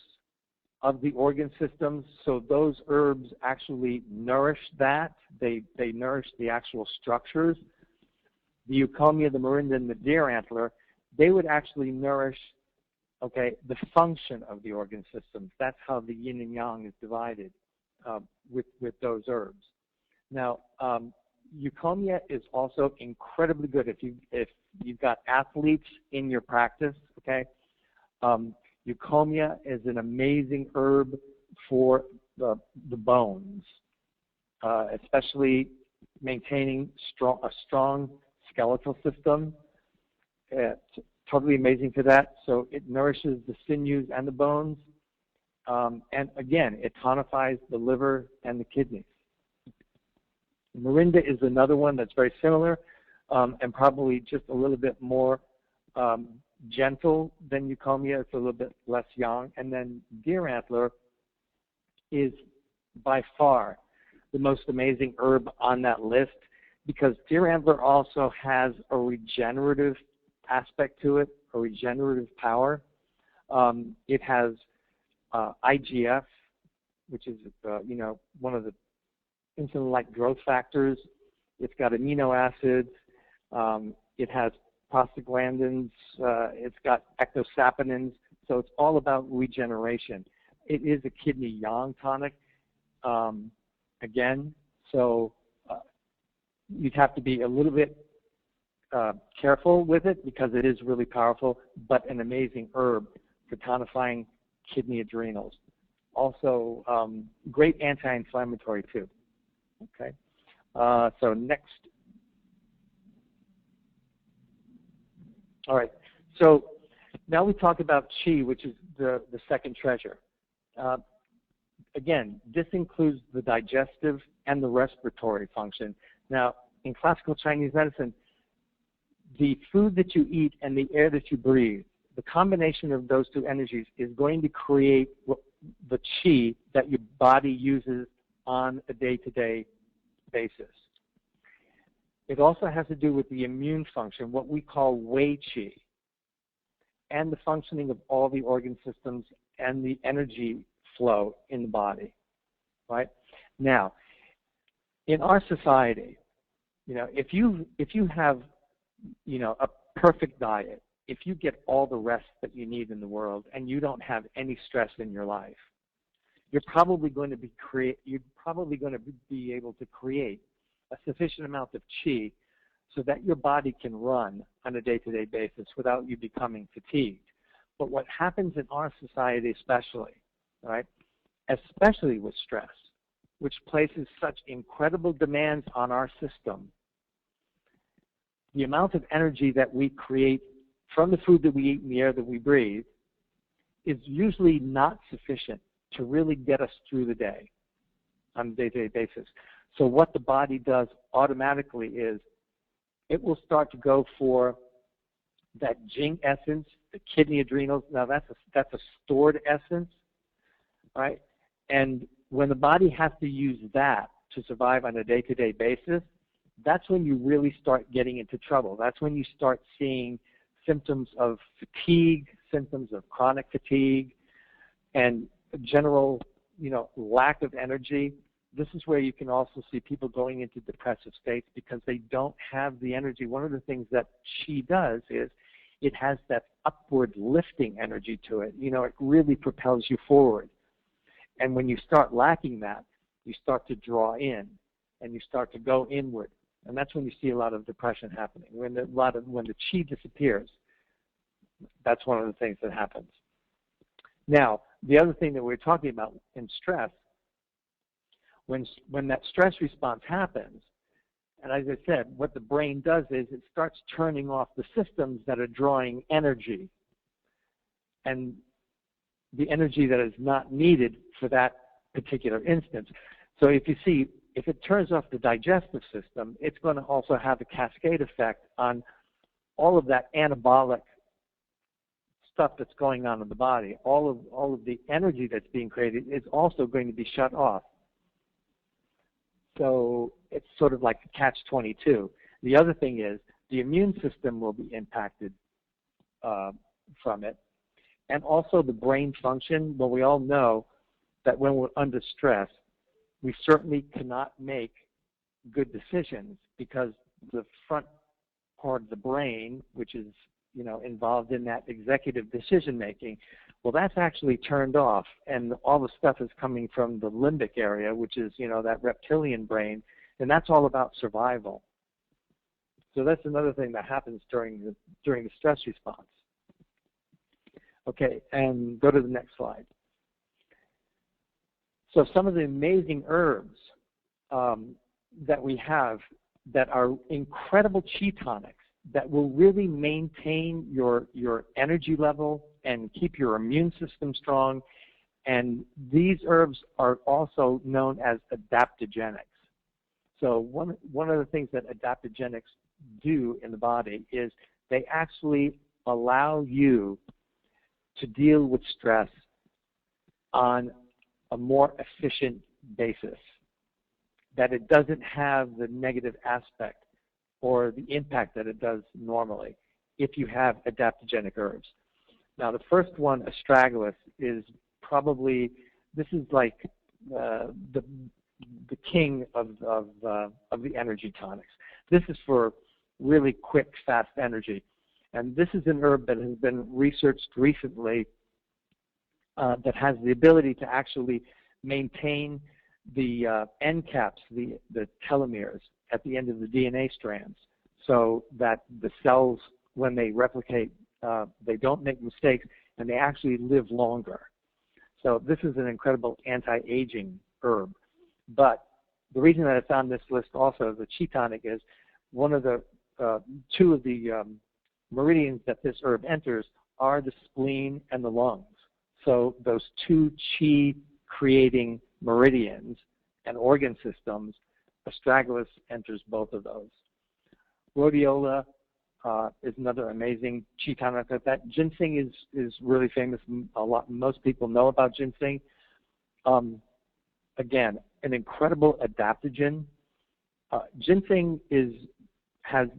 of the organ systems. So those herbs actually nourish that. They nourish the actual structures. The eucomia, the morinda, and the deer antler, they would actually nourish, okay, the function of the organ systems. That's how the yin and yang is divided with those herbs. Now, eucomia is also incredibly good if you've got athletes in your practice, okay? Eucomia is an amazing herb for the bones, especially maintaining a strong skeletal system. It's totally amazing for that. So it nourishes the sinews and the bones. And again, it tonifies the liver and the kidneys. Morinda is another one that's very similar and probably just a little bit more gentle than eucomia. It's a little bit less yang. And then deer antler is by far the most amazing herb on that list, because deer antler also has a regenerative aspect to it, a regenerative power. It has IGF, which is one of the insulin-like growth factors. It's got amino acids. It has prostaglandins. It's got ectosaponins. So it's all about regeneration. It is a kidney yang tonic, again. So you'd have to be a little bit careful with it because it is really powerful, but an amazing herb for tonifying kidney adrenals. Also, great anti-inflammatory too. Okay. So next. All right. So now we talk about qi, which is the second treasure. Again, this includes the digestive and the respiratory function. Now, in classical Chinese medicine, the food that you eat and the air that you breathe, the combination of those two energies is going to create the qi that your body uses on a day-to-day basis. It also has to do with the immune function, what we call Wei Qi, and the functioning of all the organ systems and the energy flow in the body, right? Now, in our society, if you have, a perfect diet, if you get all the rest that you need in the world and you don't have any stress in your life, you're probably going to be able to create a sufficient amount of qi so that your body can run on a day-to-day basis without you becoming fatigued. But what happens in our society especially, right, especially with stress, which places such incredible demands on our system, the amount of energy that we create from the food that we eat and the air that we breathe is usually not sufficient to really get us through the day on a day-to-day basis. So what the body does automatically is it will start to go for that Jing essence, the kidney adrenals. Now that's a stored essence, right? And when the body has to use that to survive on a day-to-day basis, that's when you really start getting into trouble. That's when you start seeing symptoms of fatigue, symptoms of chronic fatigue, and general, lack of energy. This is where you can also see people going into depressive states because they don't have the energy. One of the things that Qi does is it has that upward lifting energy to it. It really propels you forward. And when you start lacking that, you start to draw in and you start to go inward. And that's when you see a lot of depression happening. When the Qi disappears, that's one of the things that happens. Now, the other thing that we're talking about in stress, when that stress response happens, and as I said, what the brain does is it starts turning off the systems that are drawing energy, and the energy that is not needed for that particular instance. So if it turns off the digestive system, it's going to also have a cascade effect on all of that anabolic stuff that's going on in the body. All of the energy that's being created is also going to be shut off. So it's sort of like a catch-22. The other thing is the immune system will be impacted from it. And also the brain function. Well, we all know that when we're under stress, we certainly cannot make good decisions because the front part of the brain, which is involved in that executive decision making, well, that's actually turned off, and all the stuff is coming from the limbic area, which is that reptilian brain, and that's all about survival. So that's another thing that happens during the stress response. Okay, and go to the next slide. So some of the amazing herbs that we have that are incredible Qi tonics that will really maintain your energy level and keep your immune system strong. And these herbs are also known as adaptogenics. So one of the things that adaptogenics do in the body is they actually allow you to deal with stress on a more efficient basis, that it doesn't have the negative aspect or the impact that it does normally if you have adaptogenic herbs. Now, the first one, astragalus, is probably, this is like the king of the energy tonics. This is for really quick, fast energy. And this is an herb that has been researched recently that has the ability to actually maintain the end caps, the telomeres at the end of the DNA strands, so that the cells, when they replicate, they don't make mistakes and they actually live longer. So this is an incredible anti-aging herb. But the reason that it's on this list also, the Qi tonic, is one of the two of the meridians that this herb enters are the spleen and the lungs. So those two Qi creating meridians and organ systems, astragalus enters both of those. Rhodiola is another amazing Qi tonic. That ginseng is really famous. Most people know about ginseng. Again, an incredible adaptogen. Ginseng is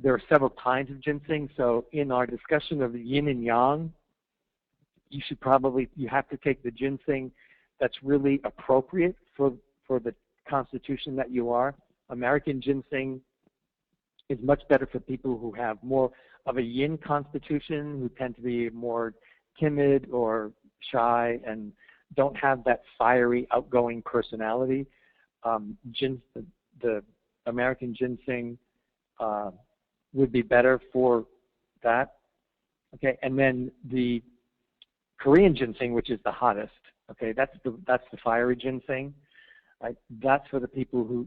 there are several kinds of ginseng. So in our discussion of the yin and yang, you have to take the ginseng that's really appropriate for the constitution that you are. American ginseng is much better for people who have more of a yin constitution, who tend to be more timid or shy and don't have that fiery, outgoing personality. The American ginseng would be better for that. Okay, and then the Korean ginseng, which is the hottest. Okay, that's the fiery ginseng. Right? That's for the people who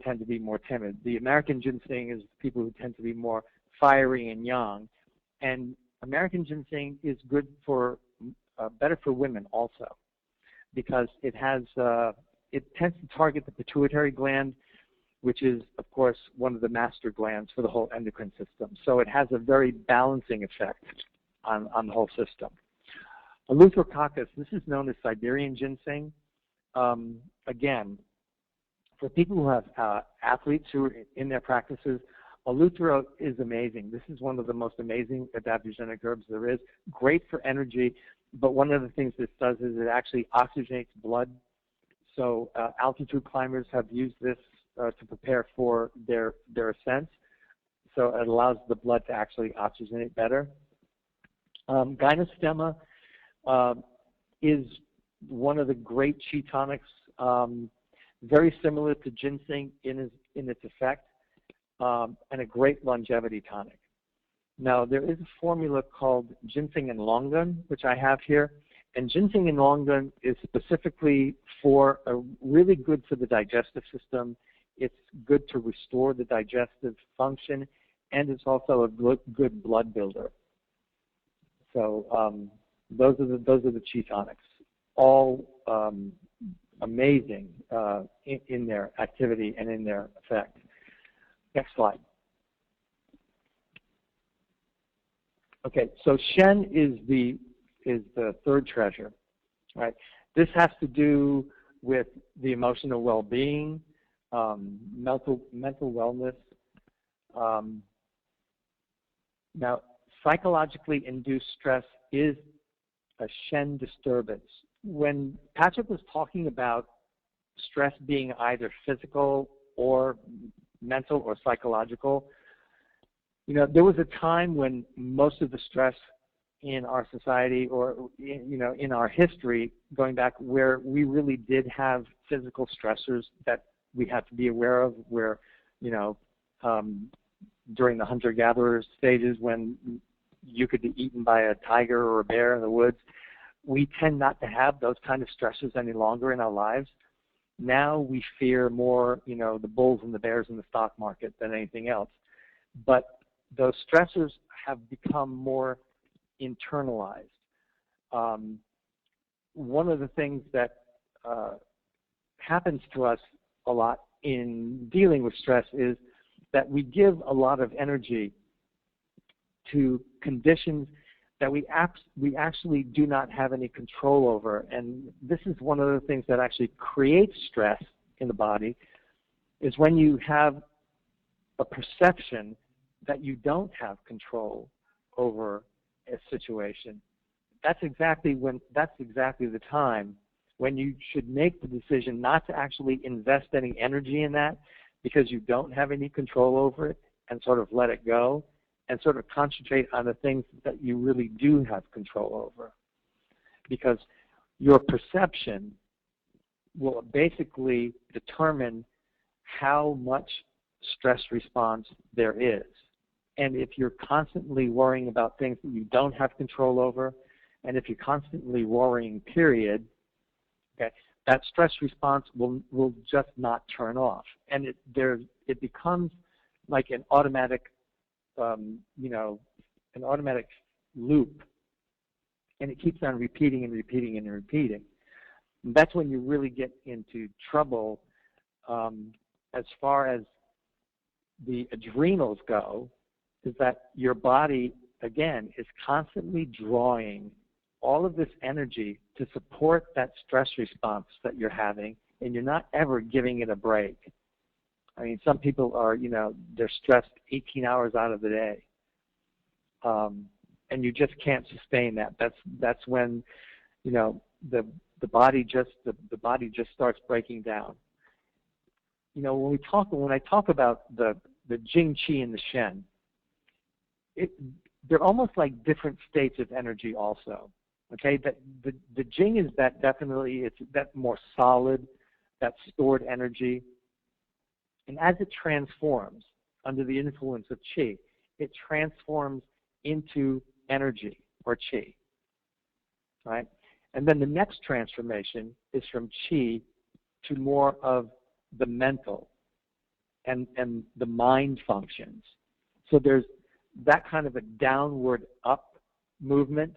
tend to be more timid. The American ginseng is people who tend to be more fiery and young, and American ginseng is good for better for women also, because it tends to target the pituitary gland, which is of course one of the master glands for the whole endocrine system. So it has a very balancing effect on the whole system. Eleutherococcus, this is known as Siberian ginseng. Again, for people who have athletes who are in their practices, Eleuthero is amazing. This is one of the most amazing adaptogenic herbs there is. Great for energy, but one of the things this does is it actually oxygenates blood. So altitude climbers have used this to prepare for their ascents. So it allows the blood to actually oxygenate better. Gynostemma is one of the great Qi tonics, very similar to ginseng in its effect, and a great longevity tonic. Now, there is a formula called ginseng and longan, which I have here, and ginseng and longan is specifically really good for the digestive system. It's good to restore the digestive function, and it's also a good blood builder. So those are the Qi tonics, all amazing in their activity and in their effect. Next slide. Okay, so Shen is the third treasure, right? This has to do with the emotional well-being, mental wellness. Now, psychologically induced stress is a Shen disturbance. When Patrick was talking about stress being either physical or mental or psychological, there was a time when most of the stress in our society or, in our history, going back, where we really did have physical stressors that we had to be aware of, where, during the hunter-gatherer stages when you could be eaten by a tiger or a bear in the woods, we tend not to have those kind of stressors any longer in our lives. Now we fear more, the bulls and the bears in the stock market than anything else. But those stressors have become more internalized. One of the things that happens to us a lot in dealing with stress is that we give a lot of energy to conditions that we actually do not have any control over. And this is one of the things that actually creates stress in the body, is when you have a perception that you don't have control over a situation. That's exactly the time when you should make the decision not to actually invest any energy in that, because you don't have any control over it, and sort of let it go and sort of concentrate on the things that you really do have control over. Because your perception will basically determine how much stress response there is. And if you're constantly worrying about things that you don't have control over, and if you're constantly worrying, period, okay, that stress response will just not turn off. And it becomes like an automatic, an automatic loop. And it keeps on repeating and repeating and repeating. And that's when you really get into trouble as far as the adrenals go, is that your body, again, is constantly drawing all of this energy to support that stress response that you're having, and you're not ever giving it a break. I mean, some people are, they're stressed 18 hours out of the day. And you just can't sustain that. That's when, the body just starts breaking down. When I talk about the Jing Qi and the Shen, they're almost like different states of energy also. Okay, the Jing is it's that more solid, that stored energy. And as it transforms under the influence of Qi, it transforms into energy or Qi, right? And then the next transformation is from Qi to more of the mental and the mind functions. So there's that kind of a downward up movement,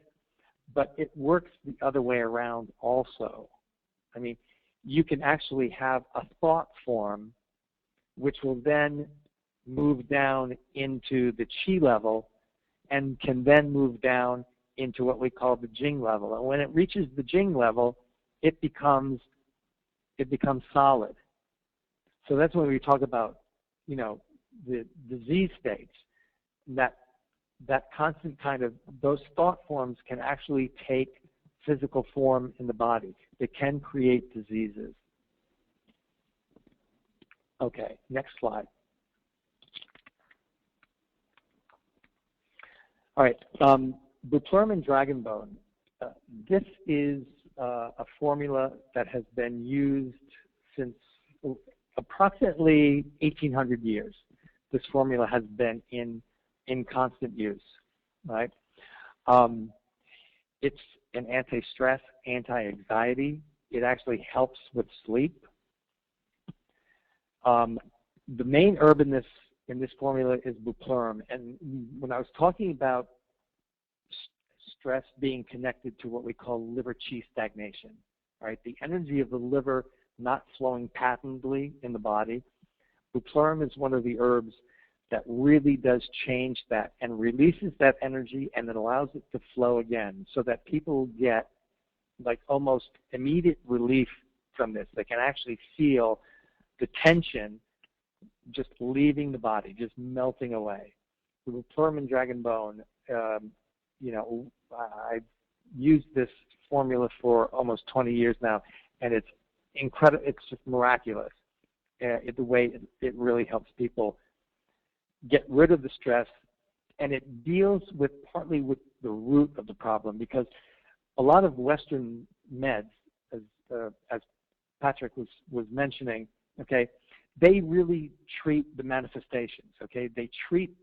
but it works the other way around also. I mean, you can actually have a thought form which will then move down into the Qi level and can then move down into what we call the Jing level. And when it reaches the Jing level, it becomes solid. So that's when we talk about, the disease states, that constant kind of, those thought forms can actually take physical form in the body. They can create diseases. Okay, next slide. All right, buplurm and dragon bone. This is a formula that has been used since approximately 1,800 years. This formula has been in constant use, right? It's an anti-stress, anti-anxiety. It actually helps with sleep. The main herb in this formula is buplurm. And when I was talking about stress being connected to what we call liver qi stagnation, right? The energy of the liver not flowing patently in the body. Buplurm is one of the herbs that really does change that and releases that energy, and it allows it to flow again, so that people get like almost immediate relief from this. They can actually feel the tension just leaving the body, just melting away. The buplurm and dragon bone, I've used this formula for almost 20 years now, and it's incredible. It's just miraculous. The way it really helps people get rid of the stress, and it deals partly with the root of the problem, because a lot of Western meds, as Patrick was mentioning, okay, they really treat the manifestations, okay? They treat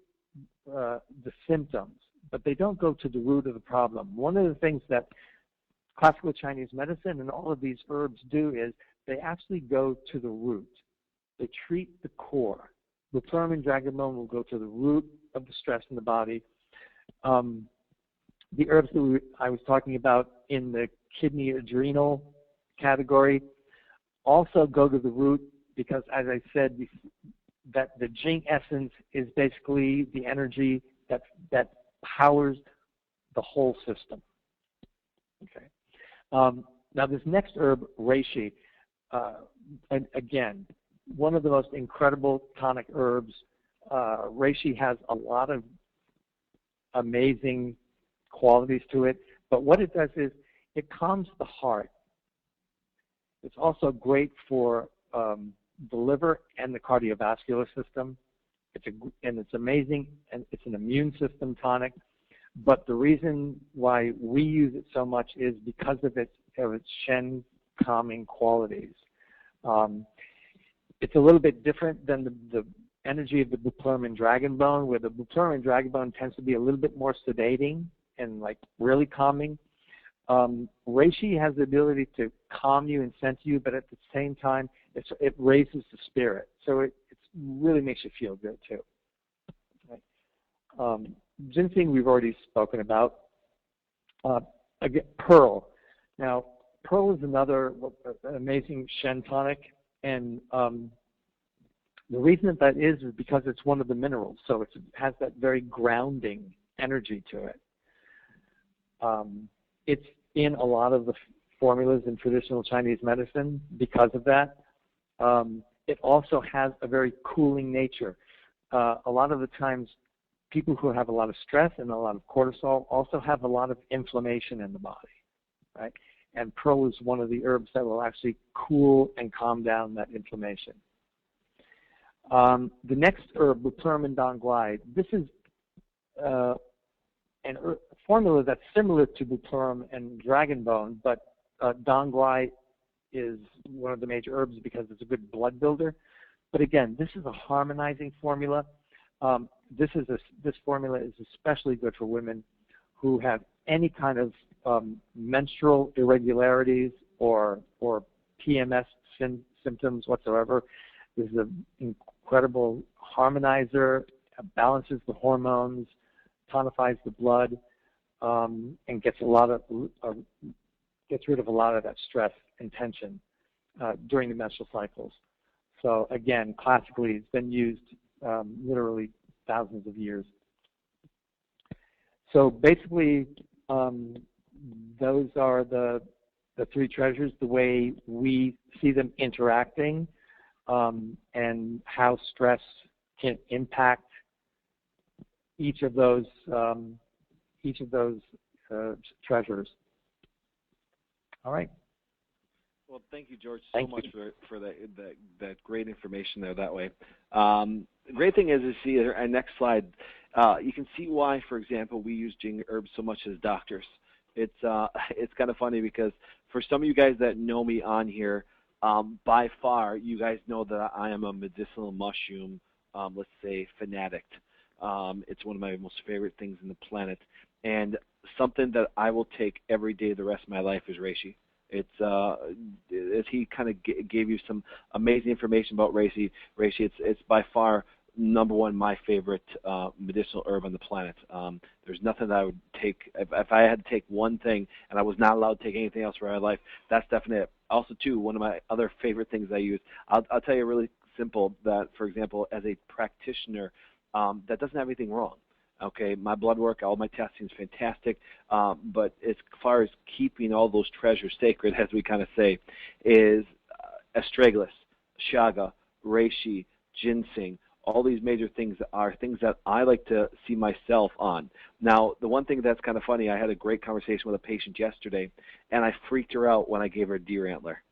the symptoms, but they don't go to the root of the problem. One of the things that classical Chinese medicine and all of these herbs do is they actually go to the root. They treat the core. Buplurm and dragon bone will go to the root of the stress in the body. The herbs that I was talking about in the kidney adrenal category also go to the root, because, as I said, that the Jing essence is basically the energy that powers the whole system. Okay. Now, this next herb, reishi, and again, one of the most incredible tonic herbs. Reishi has a lot of amazing qualities to it, but what it does is it calms the heart. It's also great for the liver and the cardiovascular system. It's amazing, and it's an immune system tonic. But the reason why we use it so much is because of its Shen calming qualities. It's a little bit different than the energy of the buplurm and dragon bone, where the buplurm and dragon bone tends to be a little bit more sedating and like really calming. Reishi has the ability to calm you and center you, but at the same time, it raises the spirit. So it really makes you feel good too. Right? Ginseng we've already spoken about. Again, pearl. Now, pearl is another amazing Shen tonic, and the reason that is because it's one of the minerals, so it has that very grounding energy to it. It's in a lot of the formulas in traditional Chinese medicine because of that. it also has a very cooling nature. A lot of the times, people who have a lot of stress and a lot of cortisol also have a lot of inflammation in the body, right? And Pro is one of the herbs that will actually cool and calm down that inflammation. The next herb, Bupleurum and Dongguai, this is a formula that's similar to Bupleurum and Dragonbone, but Dongguai is one of the major herbs because it's a good blood builder. But again, this is a harmonizing formula. This formula is especially good for women who have any kind of menstrual irregularities or PMS symptoms whatsoever. This is an incredible harmonizer, balances the hormones, tonifies the blood, and gets rid of a lot of that stress and tension during the menstrual cycles. So again, classically, it's been used literally thousands of years. So basically, those are the three treasures, the way we see them interacting, and how stress can impact each of those treasures. All right. Well, thank you, George, so much for that great information there that way. The great thing is see our next slide, you can see why, for example, we use Jing herbs so much as doctors. It's kind of funny because for some of you guys that know me on here, by far, you guys know that I am a medicinal mushroom, let's say, fanatic. It's one of my most favorite things in the planet. And something that I will take every day the rest of my life is reishi. As he kind of gave you some amazing information about reishi, it's by far #1 my favorite medicinal herb on the planet. There's nothing that I would take, if I had to take one thing and I was not allowed to take anything else for my life, that's definitely it. Also, too, one of my other favorite things I use, I'll tell you really simple that, for example, as a practitioner, that doesn't have anything wrong. Okay, my blood work, all my testing is fantastic, but as far as keeping all those treasures sacred, as we kind of say, is astragalus, chaga, reishi, ginseng. All these major things are things that I like to see myself on. Now, the one thing that's kind of funny, I had a great conversation with a patient yesterday, and I freaked her out when I gave her a deer antler.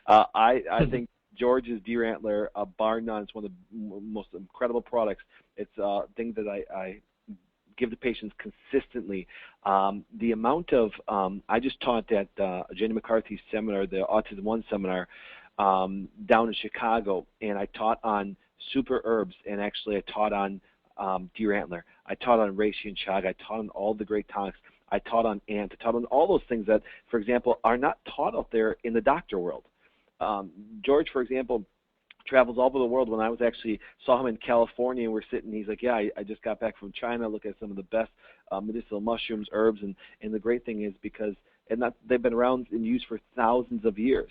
I think George's deer antler, bar none, it's one of the most incredible products. It's a thing that I give the patients consistently. The amount of, I just taught at Jenny McCarthy's seminar, the Autism One seminar, down in Chicago, and I taught on super herbs, and actually I taught on deer antler. I taught on reishi and chaga. I taught on all the great tonics. I taught on ant. I taught on all those things that, for example, are not taught out there in the doctor world. George, for example, travels all over the world. When I was actually saw him in California, and we're sitting, he's like, yeah, I just got back from China, look at some of the best medicinal mushrooms, herbs, and the great thing is because they've been around and used for thousands of years.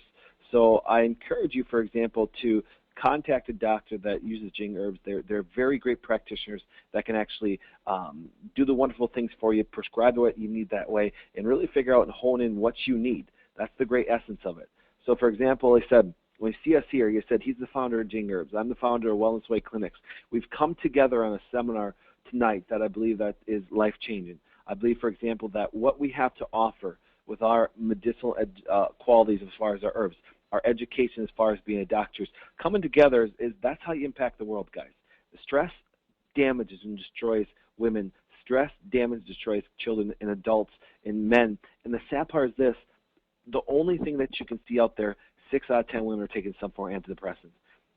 So I encourage you, for example, to contact a doctor that uses Jing herbs. They're very great practitioners that can actually do the wonderful things for you, prescribe what you need that way, and really figure out and hone in what you need. That's the great essence of it. So, for example, I said, when you see us here, you said he's the founder of Jing Herbs. I'm the founder of Wellness Way Clinics. We've come together on a seminar tonight that I believe that is life-changing. I believe, for example, that what we have to offer with our medicinal qualities as far as our herbs, our education as far as being a doctor, coming together is that's how you impact the world, guys. The stress damages and destroys women. Stress damages and destroys children and adults and men. And the sad part is this, the only thing that you can see out there, 6 out of 10 women are taking some form of antidepressants.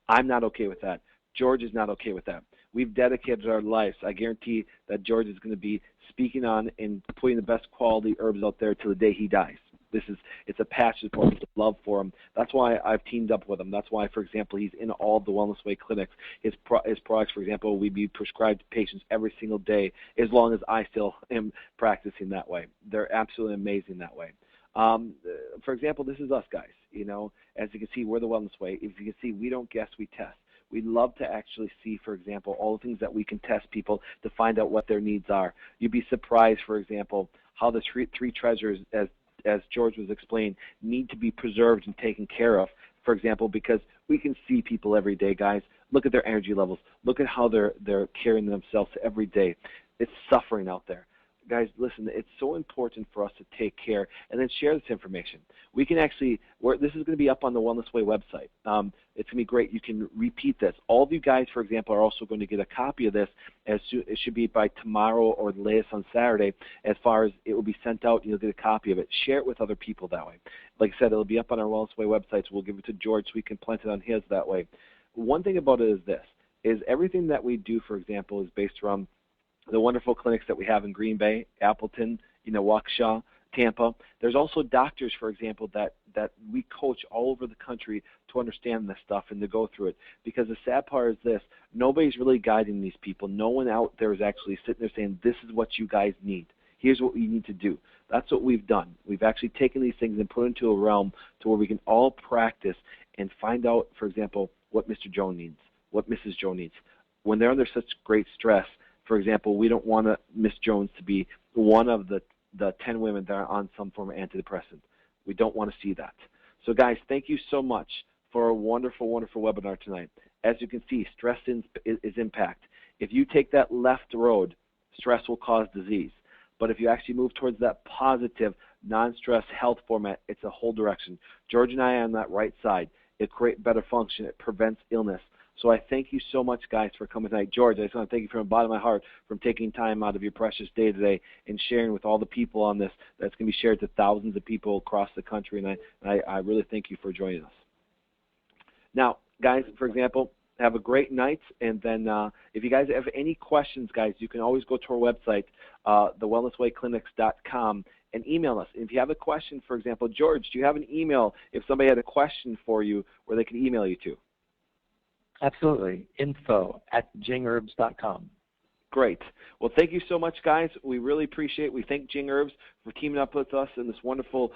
I'm not okay with that. George is not okay with that. We've dedicated our lives. I guarantee that George is going to be speaking on and putting the best quality herbs out there till the day he dies. It's a passion for him, it's a love for him. That's why I've teamed up with him. That's why, for example, he's in all the Wellness Way clinics. His products, for example, will be prescribed to patients every single day as long as I still am practicing that way. They're absolutely amazing that way. For example, this is us, guys. You know, as you can see, we're the Wellness Way. If you can see, we don't guess, we test. We love to actually see, for example, all the things that we can test people to find out what their needs are. You'd be surprised, for example, how the three treasures, as George was explaining, need to be preserved and taken care of for example, because we can see people every day, guys. Look at their energy levels. Look at how they're carrying themselves every day. It's suffering out there. Guys, listen, it's so important for us to take care and then share this information. We can actually, this is going to be up on the Wellness Way website. It's going to be great. You can repeat this. All of you guys, for example, are also going to get a copy of this. It should be by tomorrow or the latest on Saturday. As far as it will be sent out, you'll get a copy of it. Share it with other people that way. Like I said, it'll be up on our Wellness Way website, so we'll give it to George so we can plant it on his that way. One thing about it is this, is everything that we do, for example, is based around the wonderful clinics that we have in Green Bay, Appleton, Waukesha, Tampa. There's also doctors, for example, that we coach all over the country to understand this stuff and to go through it. Because the sad part is this, nobody's really guiding these people. No one out there is actually sitting there saying, this is what you guys need. Here's what you need to do. That's what we've done. We've actually taken these things and put into a realm to where we can all practice and find out, for example, what Mr. Joe needs, what Mrs. Joe needs. When they're under such great stress, for example, we don't want Miss Jones to be one of the 10 women that are on some form of antidepressant. We don't want to see that. So, guys, thank you so much for a wonderful, wonderful webinar tonight. As you can see, stress is impact. If you take that left road, stress will cause disease. But if you actually move towards that positive, non-stress health format, it's a whole direction. George and I are on that right side. It creates better function. It prevents illness. So I thank you so much, guys, for coming tonight. George, I just want to thank you from the bottom of my heart for taking time out of your precious day today and sharing with all the people on this. That's going to be shared to thousands of people across the country, and I really thank you for joining us. Now, guys, for example, have a great night, and then if you guys have any questions, guys, you can always go to our website, thewellnesswayclinics.com, and email us. If you have a question, for example, George, do you have an email if somebody had a question for you where they can email you to? Absolutely. info@jingherbs.com. Great. Well, thank you so much, guys. We really appreciate it. We thank Jing Herbs for teaming up with us in this wonderful